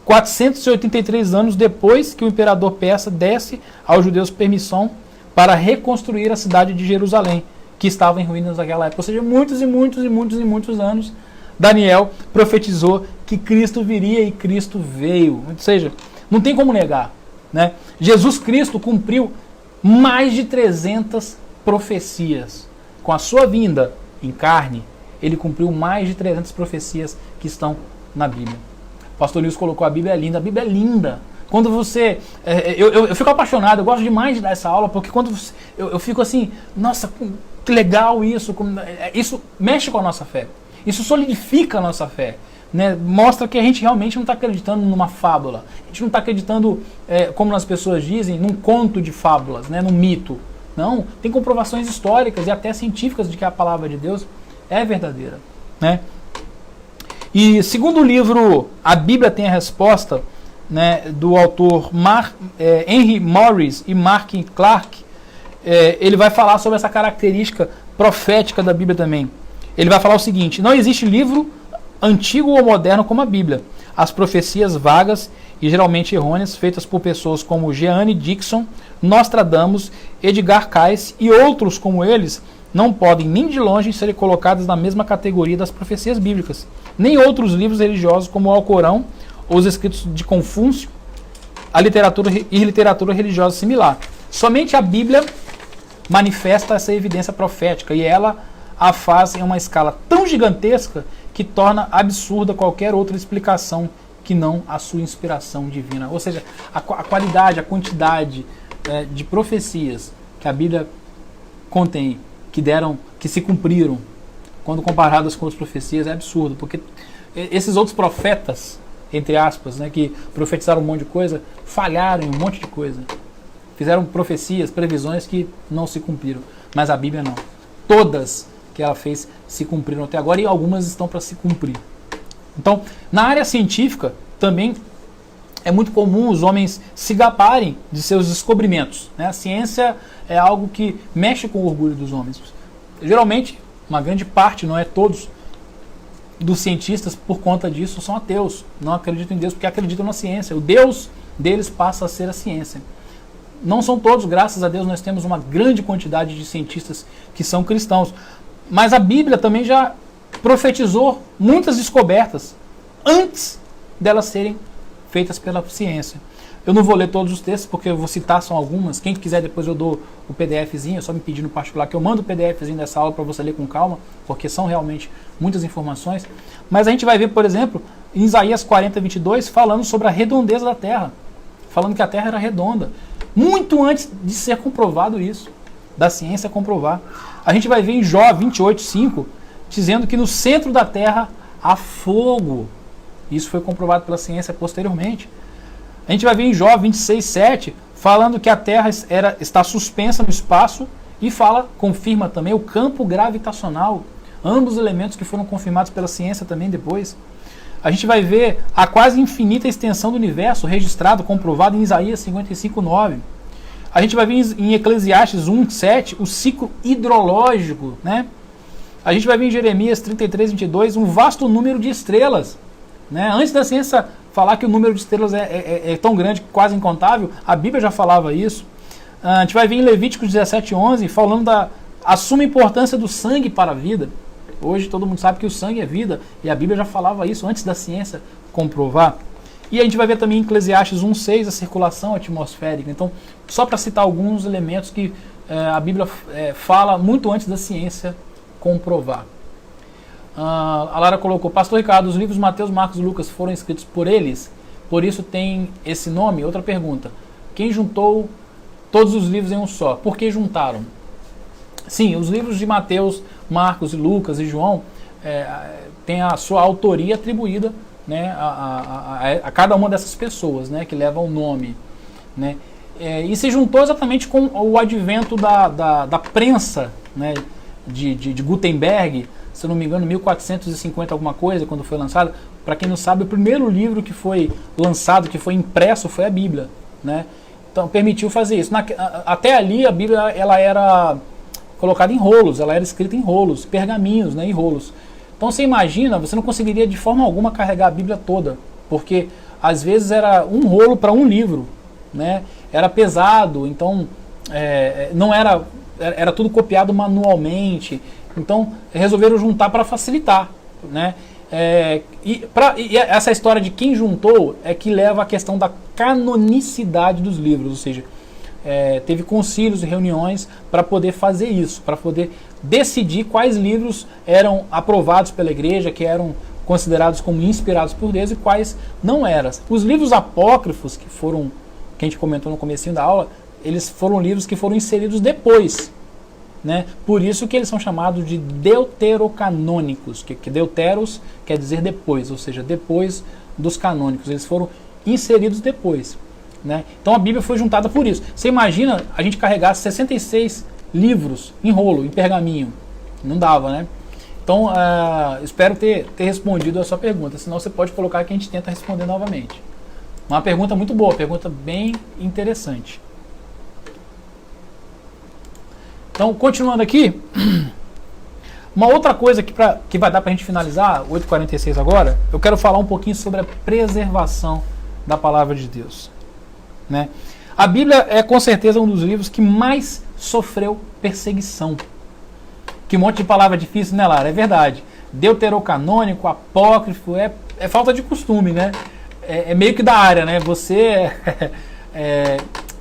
483 anos depois que o imperador persa desse aos judeus permissão para reconstruir a cidade de Jerusalém, que estava em ruínas naquela época. Ou seja, muitos anos, Daniel profetizou que Cristo viria e Cristo veio. Ou seja, não tem como negar, né? Jesus Cristo cumpriu mais de 300 profecias. Com a sua vinda em carne, ele cumpriu mais de 300 profecias que estão na Bíblia. O pastor Nilson colocou, a Bíblia é linda. A Bíblia é linda. Quando você... eu fico apaixonado, eu gosto demais de dar essa aula, porque quando eu fico assim, nossa, que legal isso. Isso mexe com a nossa fé. Isso solidifica a nossa fé. Né? Mostra que a gente realmente não está acreditando numa fábula. A gente não está acreditando, como as pessoas dizem, num conto de fábulas, né? Num mito. Não, tem comprovações históricas e até científicas de que a palavra de Deus é verdadeira. Né? E segundo o livro A Bíblia Tem a Resposta, né, do autor Henry Morris e Mark Clark, ele vai falar sobre essa característica profética da Bíblia também. Ele vai falar o seguinte: não existe livro antigo ou moderno como a Bíblia. As profecias vagas e geralmente errôneas, feitas por pessoas como Jeane Dixon, Nostradamus, Edgar Cayce e outros como eles, não podem nem de longe ser colocadas na mesma categoria das profecias bíblicas. Nem outros livros religiosos como o Alcorão, ou os escritos de Confúcio, a literatura e literatura religiosa similar. Somente a Bíblia manifesta essa evidência profética e ela a faz em uma escala tão gigantesca que torna absurda qualquer outra explicação que não a sua inspiração divina. Ou seja, a qualidade, a quantidade de profecias que a Bíblia contém, que se cumpriram, quando comparadas com as profecias, é absurdo, porque esses outros profetas, entre aspas, né, que profetizaram um monte de coisa, falharam em um monte de coisa. Fizeram profecias, previsões que não se cumpriram. Mas a Bíblia não. Todas que ela fez se cumpriram até agora e algumas estão para se cumprir. Então, na área científica, também é muito comum os homens se gabarem de seus descobrimentos. Né? A ciência é algo que mexe com o orgulho dos homens. Geralmente, uma grande parte, não é todos, dos cientistas, por conta disso, são ateus. Não acreditam em Deus porque acreditam na ciência. O Deus deles passa a ser a ciência. Não são todos, graças a Deus, nós temos uma grande quantidade de cientistas que são cristãos. Mas a Bíblia também já profetizou muitas descobertas antes delas serem feitas pela ciência. Eu não vou ler todos os textos, porque eu vou citar só algumas. Quem quiser, depois eu dou o PDFzinho, é só me pedir no particular que eu mando o PDFzinho dessa aula para você ler com calma, porque são realmente muitas informações. Mas a gente vai ver, por exemplo, em Isaías 40, 22, falando sobre a redondeza da Terra. Falando que a Terra era redonda. Muito antes de ser comprovado isso, da ciência comprovar. A gente vai ver em Jó 28, 5, dizendo que no centro da Terra há fogo. Isso foi comprovado pela ciência posteriormente. A gente vai ver em Jó 26, 7, falando que a Terra está suspensa no espaço e confirma também o campo gravitacional. Ambos elementos que foram confirmados pela ciência também depois. A gente vai ver a quase infinita extensão do universo registrado, comprovado em Isaías 55, 9. A gente vai ver em Eclesiastes 1, 7 o ciclo hidrológico, né? A gente vai ver em Jeremias 33, 22 um vasto número de estrelas. Né? Antes da ciência falar que o número de estrelas é tão grande, quase incontável, a Bíblia já falava isso. A gente vai ver em Levíticos 17, 11 falando da suma importância do sangue para a vida. Hoje todo mundo sabe que o sangue é vida, e a Bíblia já falava isso antes da ciência comprovar. E a gente vai ver também em Eclesiastes 1,6 a circulação atmosférica. Então, só para citar alguns elementos que a Bíblia fala muito antes da ciência comprovar. A Lara colocou: Pastor Ricardo, os livros Mateus, Marcos e Lucas foram escritos por eles, por isso tem esse nome? Outra pergunta: quem juntou todos os livros em um só? Por que juntaram? Sim, os livros de Mateus, Marcos, Lucas e João têm a sua autoria atribuída, né, a cada uma dessas pessoas, né, que levam o nome. Né, e se juntou exatamente com o advento da prensa, né, de Gutenberg, se eu não me engano, 1450 alguma coisa, quando foi lançado. Para quem não sabe, o primeiro livro que foi lançado, que foi impresso, foi a Bíblia. Né? Então permitiu fazer isso. Até ali a Bíblia ela era colocada em rolos, ela era escrita em rolos, pergaminhos, né, em rolos. Então você imagina, você não conseguiria de forma alguma carregar a Bíblia toda, porque às vezes era um rolo para um livro, né? Era pesado, então não era, era tudo copiado manualmente. Então resolveram juntar para facilitar, né? E essa história de quem juntou é que leva à questão da canonicidade dos livros, ou seja, teve concílios e reuniões para poder fazer isso, para poder decidir quais livros eram aprovados pela igreja, que eram considerados como inspirados por Deus e quais não eram. Os livros apócrifos, que a gente comentou no comecinho da aula, eles foram livros que foram inseridos depois, né? Por isso que eles são chamados de deuterocanônicos, que deuteros quer dizer depois, ou seja, depois dos canônicos, eles foram inseridos depois, né? Então a Bíblia foi juntada por isso. Você imagina a gente carregar 66 livros em rolo, em pergaminho? Não dava, né? Então espero ter respondido a sua pergunta, senão você pode colocar que a gente tenta responder novamente. Uma pergunta muito boa, pergunta bem interessante. Então, continuando aqui, uma outra coisa que vai dar para a gente finalizar, 8h46 agora, eu quero falar um pouquinho sobre a preservação da palavra de Deus, né? A Bíblia é com certeza um dos livros que mais sofreu perseguição. Que monte de palavra difícil, né, Lara? É verdade. Deuterocanônico, apócrifo, é falta de costume, né? É meio que da área, né? Você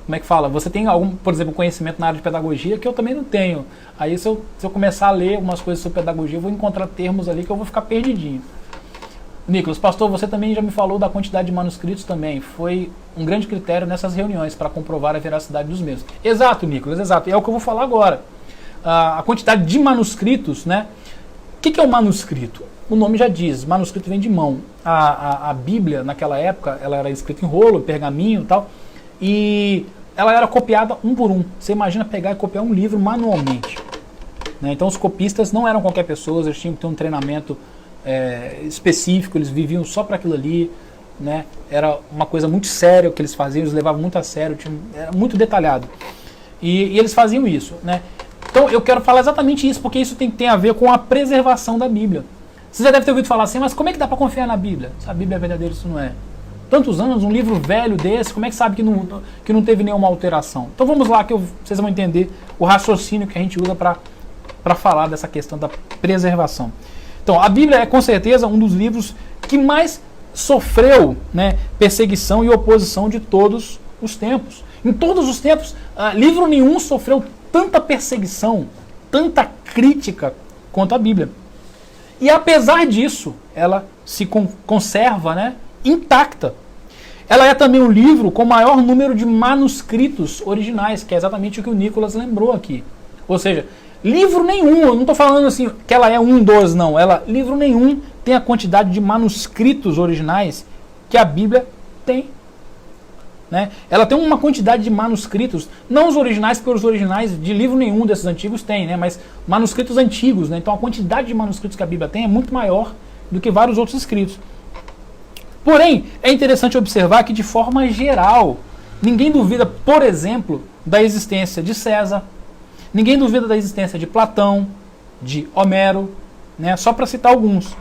como é que fala? Você tem algum, por exemplo, conhecimento na área de pedagogia que eu também não tenho. Aí se eu começar a ler algumas coisas sobre pedagogia, eu vou encontrar termos ali que eu vou ficar perdidinho. Nicolas, pastor, você também já me falou da quantidade de manuscritos também. Foi um grande critério nessas reuniões para comprovar a veracidade dos mesmos. Exato, Nicolas, exato. E é o que eu vou falar agora. A quantidade de manuscritos, né? O que é um manuscrito? O nome já diz, manuscrito vem de mão. A Bíblia, naquela época, ela era escrita em rolo, pergaminho e tal, e ela era copiada um por um. Você imagina pegar e copiar um livro manualmente, né? Então os copistas não eram qualquer pessoa, eles tinham que ter um treinamento específico, eles viviam só para aquilo ali, né? Era uma coisa muito séria o que eles faziam, eles levavam muito a sério, era muito detalhado. E eles faziam isso, né? Então eu quero falar exatamente isso, porque isso tem a ver com a preservação da Bíblia. Você já deve ter ouvido falar assim, mas como é que dá para confiar na Bíblia? Se a Bíblia é verdadeira, isso não é. Tantos anos, um livro velho desse, como é que sabe que não teve nenhuma alteração? Então vamos lá, que vocês vão entender o raciocínio que a gente usa para falar dessa questão da preservação. Então, a Bíblia é com certeza um dos livros que mais sofreu, né, perseguição e oposição de todos os tempos. Em todos os tempos, livro nenhum sofreu tanta perseguição, tanta crítica quanto a Bíblia. E apesar disso, ela se conserva, né, intacta. Ela é também um livro com o maior número de manuscritos originais, que é exatamente o que o Nicolas lembrou aqui. Ou seja, livro nenhum, eu não estou falando assim que ela é um dos, não. Livro nenhum tem a quantidade de manuscritos originais que a Bíblia tem, né? Ela tem uma quantidade de manuscritos, não os originais, porque os originais de livro nenhum desses antigos tem, né? Mas manuscritos antigos, né? Então a quantidade de manuscritos que a Bíblia tem é muito maior do que vários outros escritos. Porém, é interessante observar que, de forma geral, ninguém duvida, por exemplo, da existência de César, ninguém duvida da existência de Platão, de Homero, né? Só para citar alguns.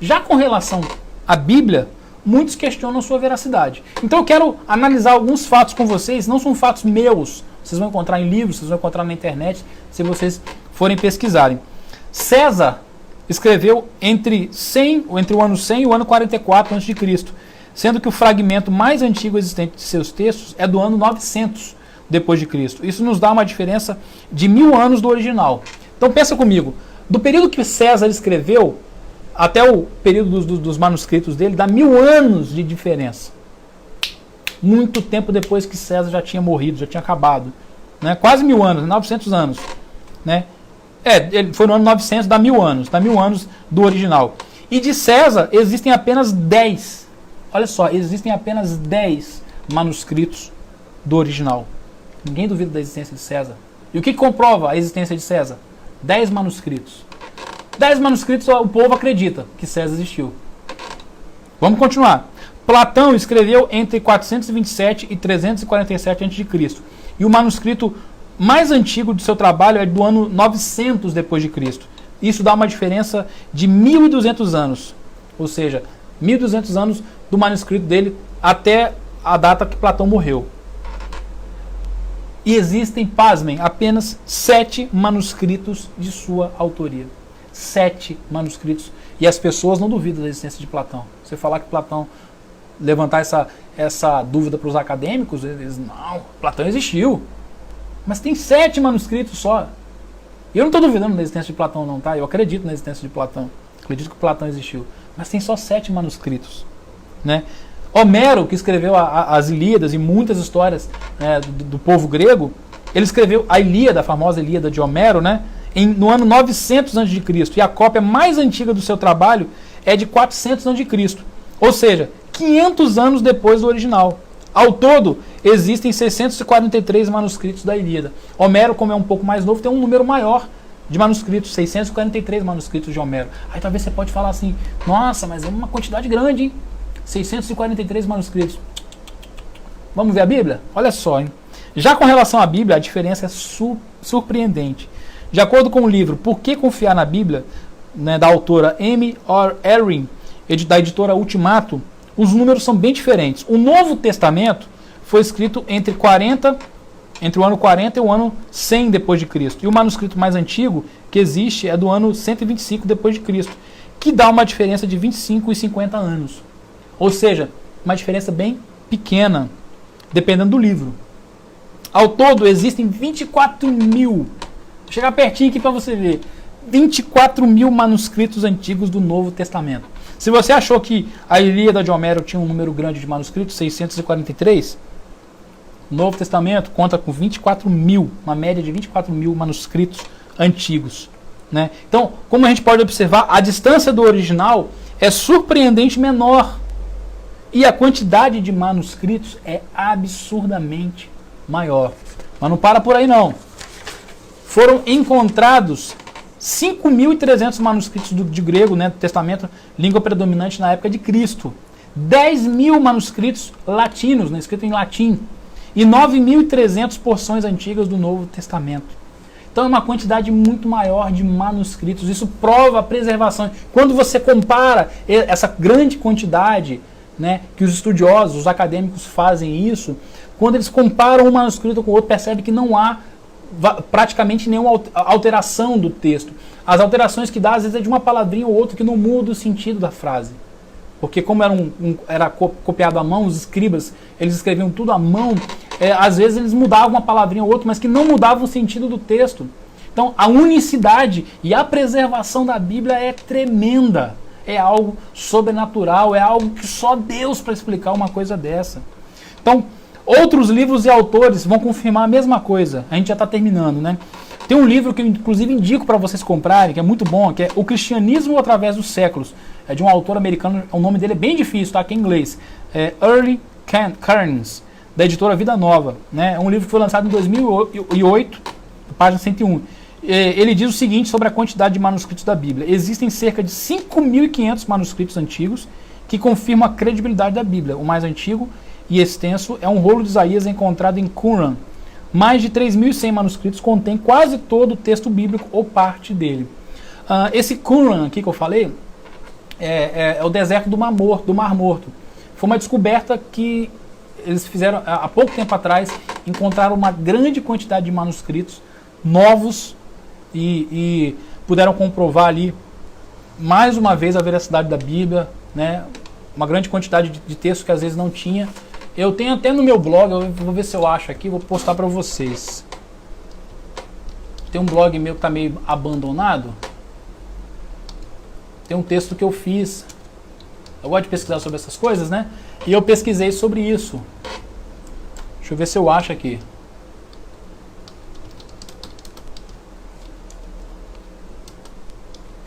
Já com relação à Bíblia, muitos questionam sua veracidade. Então eu quero analisar alguns fatos com vocês, não são fatos meus, vocês vão encontrar em livros, vocês vão encontrar na internet, se vocês forem pesquisarem. César escreveu entre o ano 100 e o ano 44 a.C., sendo que o fragmento mais antigo existente de seus textos é do ano 900 depois de Cristo. Isso nos dá uma diferença de 1000 anos do original. Então pensa comigo, do período que César escreveu até o período dos manuscritos dele, dá 1000 anos de diferença. Muito tempo depois que César já tinha morrido, já tinha acabado, né? Quase 1000 anos, 900 anos, né? Ele foi no ano 900, dá 1000 anos, dá 1000 anos do original. E de César existem apenas 10, olha só, existem apenas 10 manuscritos do original. Ninguém duvida da existência de César. E o que comprova a existência de César? 10 manuscritos. 10 manuscritos, o povo acredita que César existiu. Vamos continuar. Platão escreveu entre 427 e 347 a.C. E o manuscrito mais antigo de seu trabalho é do ano 900 depois de Cristo. Isso dá uma diferença de 1.200 anos. Ou seja, 1.200 anos do manuscrito dele até a data que Platão morreu. E existem, pasmem, apenas 7 manuscritos de sua autoria. 7 manuscritos. E as pessoas não duvidam da existência de Platão. Você falar que Platão, levantar essa dúvida para os acadêmicos, eles, não, Platão existiu. Mas tem 7 manuscritos só. E eu não estou duvidando da existência de Platão não, tá? Eu acredito na existência de Platão. Acredito que Platão existiu. Mas tem só 7 manuscritos. Né? Homero, que escreveu as Ilíadas e muitas histórias do povo grego, ele escreveu a Ilíada, a famosa Ilíada de Homero, né, no ano 900 a.C. E a cópia mais antiga do seu trabalho é de 400 a.C. Ou seja, 500 anos depois do original. Ao todo, existem 643 manuscritos da Ilíada. Homero, como é um pouco mais novo, tem um número maior de manuscritos, 643 manuscritos de Homero. Aí talvez você pode falar assim, nossa, mas é uma quantidade grande, hein? 643 manuscritos. Vamos ver a Bíblia? Olha só, hein? Já com relação à Bíblia, a diferença é surpreendente. De acordo com o livro Por que Confiar na Bíblia, né, da autora Amy R. Ehring, da editora Ultimato, os números são bem diferentes. O Novo Testamento foi escrito entre o ano 40 e o ano 100 depois de Cristo. E o manuscrito mais antigo que existe é do ano 125 depois de Cristo, que dá uma diferença de 25 e 50 anos. Ou seja, uma diferença bem pequena, dependendo do livro. Ao todo, existem 24 mil. Vou chegar pertinho aqui para você ver. 24 mil manuscritos antigos do Novo Testamento. Se você achou que a Ilíada de Homero tinha um número grande de manuscritos, 643, o Novo Testamento conta com 24 mil, uma média de 24 mil manuscritos antigos. Né? Então, como a gente pode observar, a distância do original é surpreendente menor. E a quantidade de manuscritos é absurdamente maior. Mas não para por aí não. Foram encontrados 5.300 manuscritos de grego, né, do Testamento, língua predominante na época de Cristo. 10.000 manuscritos latinos, né, escritos em latim. E 9.300 porções antigas do Novo Testamento. Então é uma quantidade muito maior de manuscritos. Isso prova a preservação. Quando você compara essa grande quantidade, né, que os estudiosos, os acadêmicos fazem isso, quando eles comparam um manuscrito com o outro, percebe que não há praticamente nenhuma alteração do texto. As alterações que dá, às vezes, é de uma palavrinha ou outra que não muda o sentido da frase. Porque como era copiado à mão, os escribas, eles escreviam tudo à mão, às vezes eles mudavam uma palavrinha ou outra, mas que não mudavam o sentido do texto. Então, a unicidade e a preservação da Bíblia é tremenda. É algo sobrenatural, é algo que só Deus para explicar uma coisa dessa. Então, outros livros e autores vão confirmar a mesma coisa. A gente já está terminando, né? Tem um livro que eu, inclusive, indico para vocês comprarem, que é muito bom, que é O Cristianismo através dos Séculos. É de um autor americano, o nome dele é bem difícil, tá? Aqui em inglês. É Early Cairns, da editora Vida Nova. Né? É um livro que foi lançado em 2008, página 101. Ele diz o seguinte sobre a quantidade de manuscritos da Bíblia. Existem cerca de 5.500 manuscritos antigos que confirmam a credibilidade da Bíblia. O mais antigo e extenso é um rolo de Isaías encontrado em Qumran. Mais de 3.100 manuscritos contêm quase todo o texto bíblico ou parte dele. Esse Qumran aqui que eu falei é o deserto do Mar Morto. Foi uma descoberta que eles fizeram há pouco tempo atrás. Encontraram uma grande quantidade de manuscritos novos e puderam comprovar ali mais uma vez a veracidade da Bíblia, né? Uma grande quantidade de textos que às vezes não tinha. Eu tenho até no meu blog, eu vou ver se eu acho aqui, vou postar para vocês. Tem um blog meu que está meio abandonado. Tem um texto que eu fiz. Eu gosto de pesquisar sobre essas coisas, né? E eu pesquisei sobre isso. Deixa eu ver se eu acho aqui.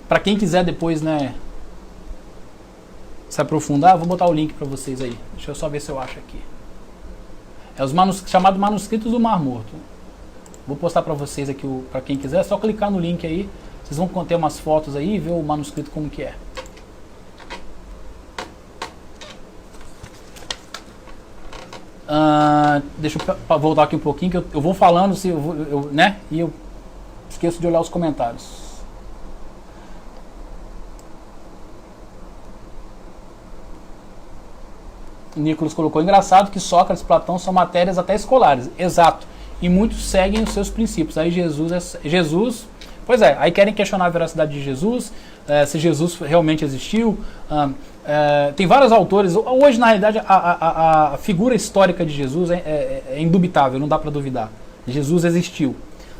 Para quem quiser depois, né, se aprofundar, vou botar o link para vocês aí. Deixa eu só ver se eu acho aqui. É os chamados Manuscritos do Mar Morto. Vou postar para vocês aqui, para quem quiser, é só clicar no link aí. Vocês vão ter umas fotos aí e ver o manuscrito como que é. Deixa eu voltar aqui um pouquinho, que eu vou falando, se né? E eu esqueço de olhar os comentários. O Nicolas colocou: engraçado que Sócrates e Platão são matérias até escolares. Exato. E muitos seguem os seus princípios. Aí Jesus, pois é, aí querem questionar a veracidade de Jesus, se Jesus realmente existiu. Tem vários autores. Hoje, na realidade, a figura histórica de Jesus é indubitável, não dá para duvidar. Jesus existiu.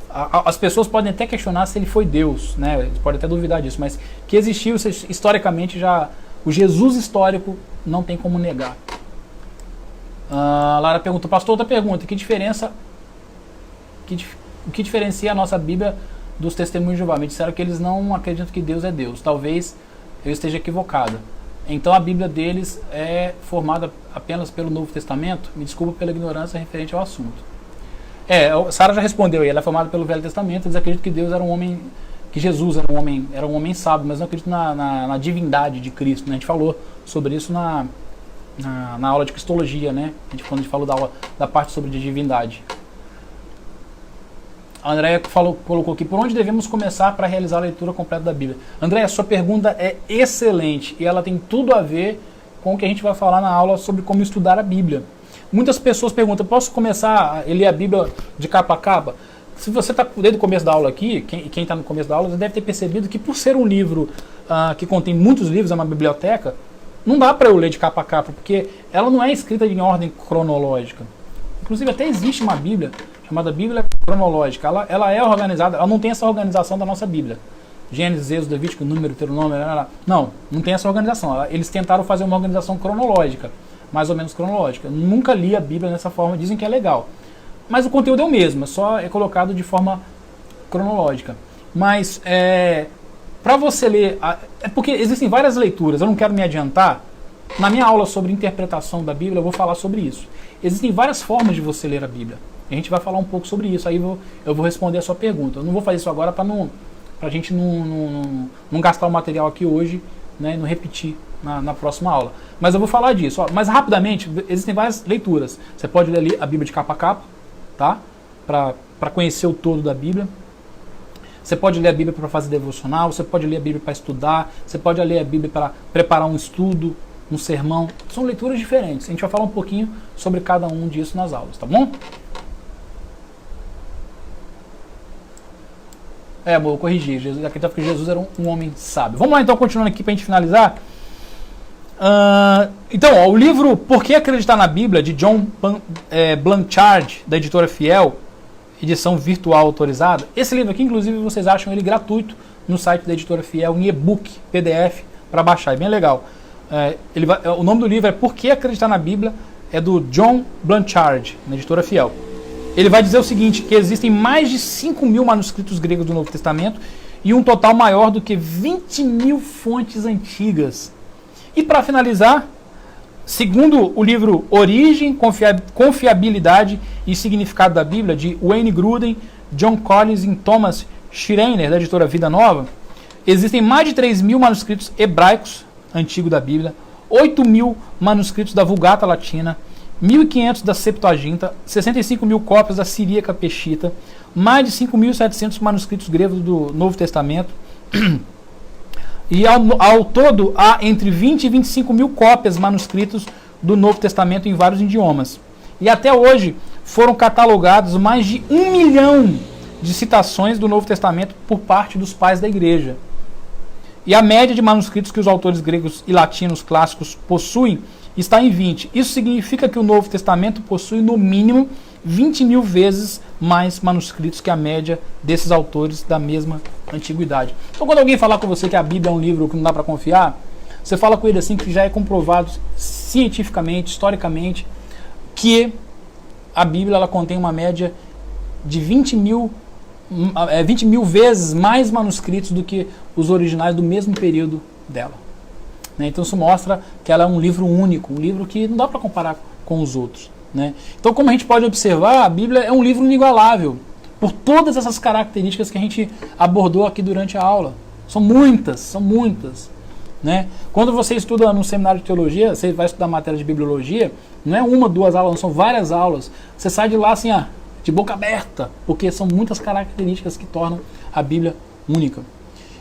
As pessoas podem até questionar se ele foi Deus, né? Eles podem até duvidar disso, mas que existiu historicamente, já o Jesus histórico não tem como negar. A Lara pergunta: pastor, outra pergunta, o que diferencia a nossa Bíblia dos testemunhos de Jeová? Me disseram que eles não acreditam que Deus é Deus. Talvez eu esteja equivocado. Então a Bíblia deles é formada apenas pelo Novo Testamento? Me desculpa pela ignorância referente ao assunto. Sara já respondeu aí, ela é formada pelo Velho Testamento. Eles acreditam que Deus era um homem, que Jesus era um homem sábio, mas não acreditam na divindade de Cristo, né? A gente falou sobre isso na aula de Cristologia, né? Quando a gente falou da parte sobre a divindade. A Andréia colocou aqui: por onde devemos começar para realizar a leitura completa da Bíblia? Andréia, sua pergunta é excelente e ela tem tudo a ver com o que a gente vai falar na aula sobre como estudar a Bíblia. Muitas pessoas perguntam: posso começar a ler a Bíblia de capa a capa? Se você está desde o começo da aula aqui, quem está no começo da aula, você deve ter percebido que, por ser um livro que contém muitos livros, é uma biblioteca, não dá para eu ler de capa a capa, porque ela não é escrita em ordem cronológica. Inclusive, até existe uma Bíblia chamada Bíblia cronológica. Ela é organizada, ela não tem essa organização da nossa Bíblia. Gênesis, Êxodo, Levítico, Número, Deuteronômio, não tem essa organização. Eles tentaram fazer uma organização cronológica, mais ou menos cronológica. Nunca li a Bíblia dessa forma, dizem que é legal. Mas o conteúdo é o mesmo, só é colocado de forma cronológica. Mas, para você ler, é porque existem várias leituras, eu não quero me adiantar. Na minha aula sobre interpretação da Bíblia, eu vou falar sobre isso. Existem várias formas de você ler a Bíblia. A gente vai falar um pouco sobre isso, aí eu vou responder a sua pergunta. Eu não vou fazer isso agora para a gente não gastar o material aqui hoje, né, e não repetir na próxima aula. Mas eu vou falar disso. Mas rapidamente, existem várias leituras. Você pode ler a Bíblia de capa a capa, tá? Para conhecer o todo da Bíblia. Você pode ler a Bíblia para fazer devocional, você pode ler a Bíblia para estudar, você pode ler a Bíblia para preparar um estudo, um sermão. São leituras diferentes. A gente vai falar um pouquinho sobre cada um disso nas aulas, tá bom? Amor, eu corrigi. Acreditava que Jesus era um homem sábio. Vamos lá, então, continuando aqui para a gente finalizar. Então, o livro Por que Acreditar na Bíblia, de John Blanchard, da editora Fiel, edição virtual autorizada. Esse livro aqui, inclusive, vocês acham ele gratuito no site da editora Fiel, em e-book, PDF, para baixar. É bem legal. O nome do livro é Por que Acreditar na Bíblia, é do John Blanchard, na editora Fiel. Ele vai dizer o seguinte, que existem mais de 5.000 manuscritos gregos do Novo Testamento e um total maior do que 20.000 fontes antigas. E para finalizar, segundo o livro Origem, Confiabilidade e Significado da Bíblia, de Wayne Grudem, John Collins e Thomas Schreiner, da editora Vida Nova, existem mais de 3.000 manuscritos hebraicos antigos da Bíblia, 8.000 manuscritos da Vulgata Latina, 1.500 da Septuaginta, 65.000 cópias da Siríaca Peshita, mais de 5.700 manuscritos gregos do Novo Testamento, e ao todo há entre 20 e 25.000 cópias manuscritos do Novo Testamento em vários idiomas. E até hoje foram catalogados mais de 1 milhão de citações do Novo Testamento por parte dos pais da igreja. E a média de manuscritos que os autores gregos e latinos clássicos possuem está em 20. Isso significa que o Novo Testamento possui no mínimo 20.000 vezes mais manuscritos que a média desses autores da mesma antiguidade. Então, quando alguém falar com você que a Bíblia é um livro que não dá para confiar, você fala com ele assim que já é comprovado cientificamente, historicamente, que a Bíblia ela contém uma média de 20.000 vezes mais manuscritos do que os originais do mesmo período dela. Então isso mostra que ela é um livro único, um livro que não dá para comparar com os outros. Então, como a gente pode observar, a Bíblia é um livro inigualável, por todas essas características que a gente abordou aqui durante a aula. São muitas, são muitas. né? Quando você estuda num seminário de teologia, você vai estudar matéria de bibliologia, não é uma, duas aulas, são várias aulas. Você sai de lá assim, de boca aberta, porque são muitas características que tornam a Bíblia única.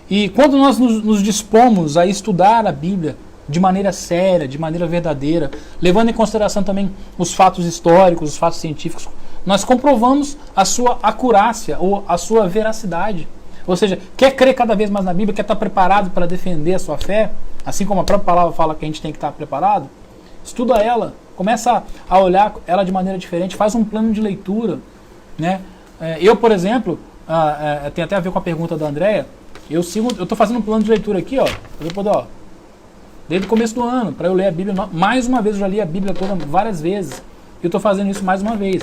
E quando nós nos dispomos a estudar a Bíblia de maneira séria, de maneira verdadeira, levando em consideração também os fatos históricos, os fatos científicos, nós comprovamos a sua acurácia ou a sua veracidade. Ou seja, quer crer cada vez mais na Bíblia, quer estar preparado para defender a sua fé, assim como a própria palavra fala que a gente tem que estar preparado, estuda ela, começa a olhar ela de maneira diferente, faz um plano de leitura, né? Eu, por exemplo, tem até a ver com a pergunta da Andréia, eu estou fazendo um plano de leitura aqui, desde o começo do ano, para eu ler a Bíblia mais uma vez. Eu já li a Bíblia toda várias vezes, e eu estou fazendo isso mais uma vez.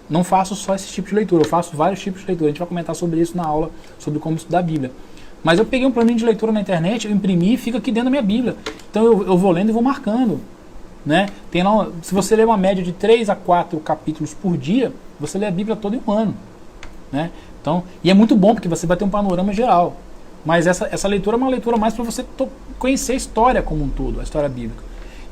Não faço só esse tipo de leitura, eu faço vários tipos de leitura. A gente vai comentar sobre isso na aula, sobre como estudar a Bíblia. Mas eu peguei um planinho de leitura na internet, eu imprimi e fica aqui dentro da minha Bíblia. Então eu vou lendo e vou marcando, né? Tem lá, se você ler uma média de 3 a 4 capítulos por dia, você lê a Bíblia toda em um ano, né? Então, e é muito bom, porque você vai ter um panorama geral. Mas essa leitura é uma leitura mais para você conhecer a história como um todo, a história bíblica.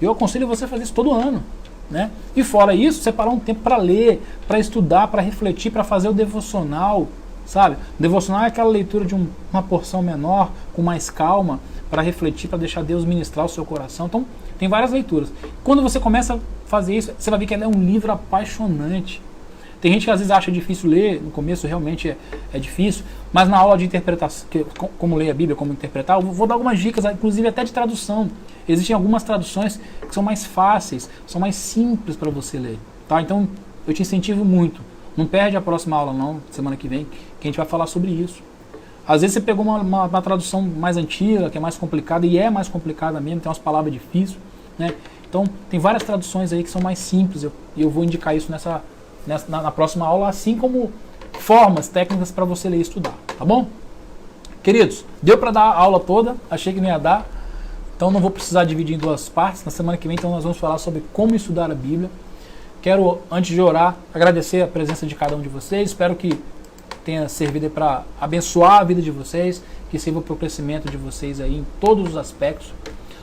Eu aconselho você a fazer isso todo ano, né? E fora isso, separar um tempo para ler, para estudar, para refletir, para fazer o devocional, sabe? O devocional é aquela leitura de uma porção menor, com mais calma, para refletir, para deixar Deus ministrar o seu coração. Então, tem várias leituras. Quando você começa a fazer isso, você vai ver que ela é um livro apaixonante. Tem gente que às vezes acha difícil ler, no começo realmente é difícil, mas na aula de interpretação, como ler a Bíblia, como interpretar, eu vou dar algumas dicas, inclusive até de tradução. Existem algumas traduções que são mais fáceis, são mais simples para você ler, tá? Então eu te incentivo muito. Não perde a próxima aula não, semana que vem, que a gente vai falar sobre isso. Às vezes você pegou uma tradução mais antiga, que é mais complicada, e é mais complicada mesmo, tem umas palavras difíceis, né? Então tem várias traduções aí que são mais simples, e eu vou indicar isso na próxima aula, assim como formas, técnicas para você ler e estudar, tá bom? Queridos, deu para dar a aula toda, achei que não ia dar, então não vou precisar dividir em duas partes. Na semana que vem, então, nós vamos falar sobre como estudar a Bíblia. Quero, antes de orar, agradecer a presença de cada um de vocês, espero que tenha servido para abençoar a vida de vocês, que sirva para o crescimento de vocês aí em todos os aspectos.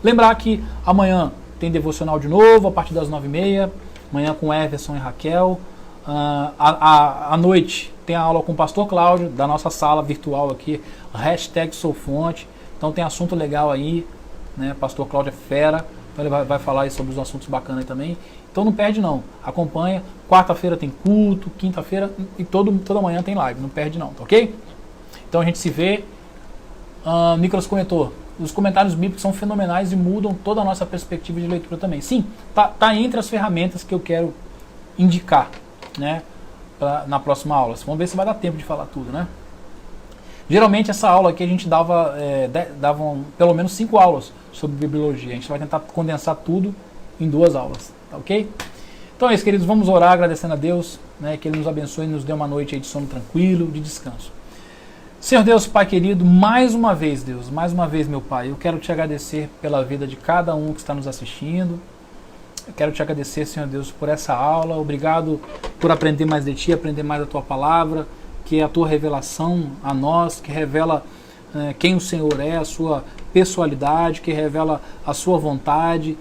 Lembrar que amanhã tem devocional de novo, a partir das 9h30, amanhã com Everson e Raquel. À noite tem a aula com o pastor Cláudio, da nossa sala virtual aqui, #soufonte. Então tem assunto legal aí, né? Pastor Cláudio é fera, então ele vai falar aí sobre os assuntos bacanas aí também. Então não perde não, acompanha. Quarta-feira tem culto, quinta-feira e toda manhã tem live, não perde não, tá ok? Então a gente se vê. Nicolas comentou, os comentários bíblicos são fenomenais e mudam toda a nossa perspectiva de leitura também. Sim, tá entre as ferramentas que eu quero indicar, né, na próxima aula. Vamos ver se vai dar tempo de falar tudo, né? Geralmente essa aula aqui a gente davam pelo menos 5 aulas sobre bibliologia. A gente vai tentar condensar tudo em 2 aulas, tá ok? Então é isso, queridos, vamos orar agradecendo a Deus, né, que Ele nos abençoe e nos dê uma noite aí de sono tranquilo, de descanso. Senhor Deus, Pai querido, mais uma vez, Deus, mais uma vez, meu Pai, eu quero te agradecer pela vida de cada um que está nos assistindo. Eu quero te agradecer, Senhor Deus, por essa aula. Obrigado por aprender mais de Ti, aprender mais da Tua Palavra, que é a Tua revelação a nós, que revela quem o Senhor é, a Sua pessoalidade, que revela a Sua vontade,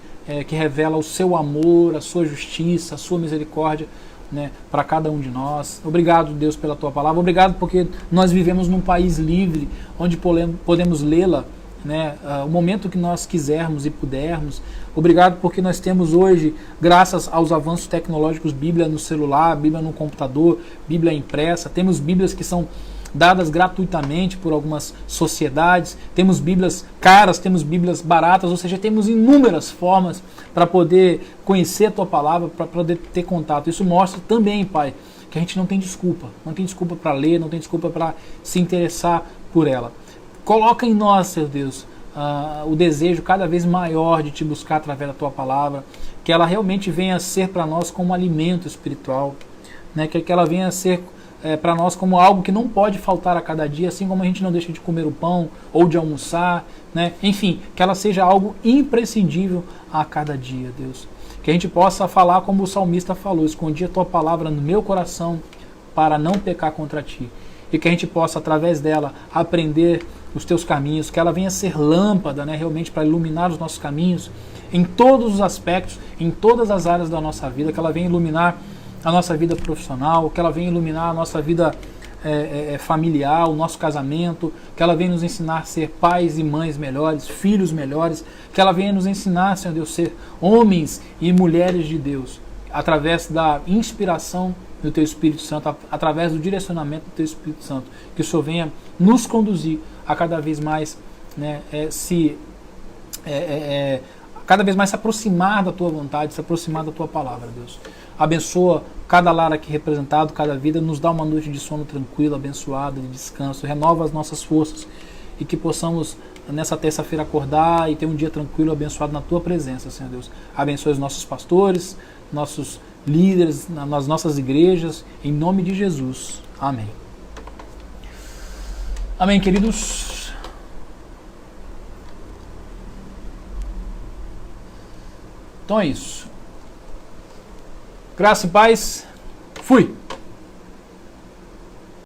que revela o Seu amor, a Sua justiça, a Sua misericórdia, né, para cada um de nós. Obrigado, Deus, pela Tua Palavra. Obrigado porque nós vivemos num país livre, onde podemos lê-la, né, o momento que nós quisermos e pudermos. Obrigado porque nós temos hoje, graças aos avanços tecnológicos, Bíblia no celular, Bíblia no computador, Bíblia impressa. Temos Bíblias que são dadas gratuitamente por algumas sociedades, temos Bíblias caras, temos Bíblias baratas, ou seja, temos inúmeras formas para poder conhecer a Tua Palavra, para poder ter contato. Isso mostra também, Pai, que a gente não tem desculpa para ler, não tem desculpa para se interessar por ela. Coloca em nós, Senhor Deus, o desejo cada vez maior de Te buscar através da Tua Palavra, que ela realmente venha a ser para nós como um alimento espiritual, né? Que ela venha a ser para nós como algo que não pode faltar a cada dia, assim como a gente não deixa de comer o pão ou de almoçar, né? Enfim, que ela seja algo imprescindível a cada dia, Deus. Que a gente possa falar como o salmista falou: escondi a Tua Palavra no meu coração para não pecar contra Ti. e que a gente possa, através dela, aprender os teus caminhos, que ela venha ser lâmpada, né, realmente para iluminar os nossos caminhos, em todos os aspectos, em todas as áreas da nossa vida, que ela venha iluminar a nossa vida profissional, que ela venha iluminar a nossa vida familiar, o nosso casamento, que ela venha nos ensinar a ser pais e mães melhores, filhos melhores, que ela venha nos ensinar, Senhor Deus, a ser homens e mulheres de Deus, através da inspiração do Teu Espírito Santo, através do direcionamento do Teu Espírito Santo, que o Senhor venha nos conduzir a cada vez mais, né, cada vez mais se aproximar da Tua vontade, se aproximar da Tua palavra, Deus. Abençoa cada lar aqui representado, cada vida, nos dá uma noite de sono tranquila, abençoada, de descanso, renova as nossas forças e que possamos nessa terça-feira acordar e ter um dia tranquilo, abençoado na Tua presença, Senhor Deus. Abençoe os nossos pastores, nossos líderes, nas nossas igrejas, em nome de Jesus. Amém. Amém, queridos. Então é isso. Graça e paz. Fui!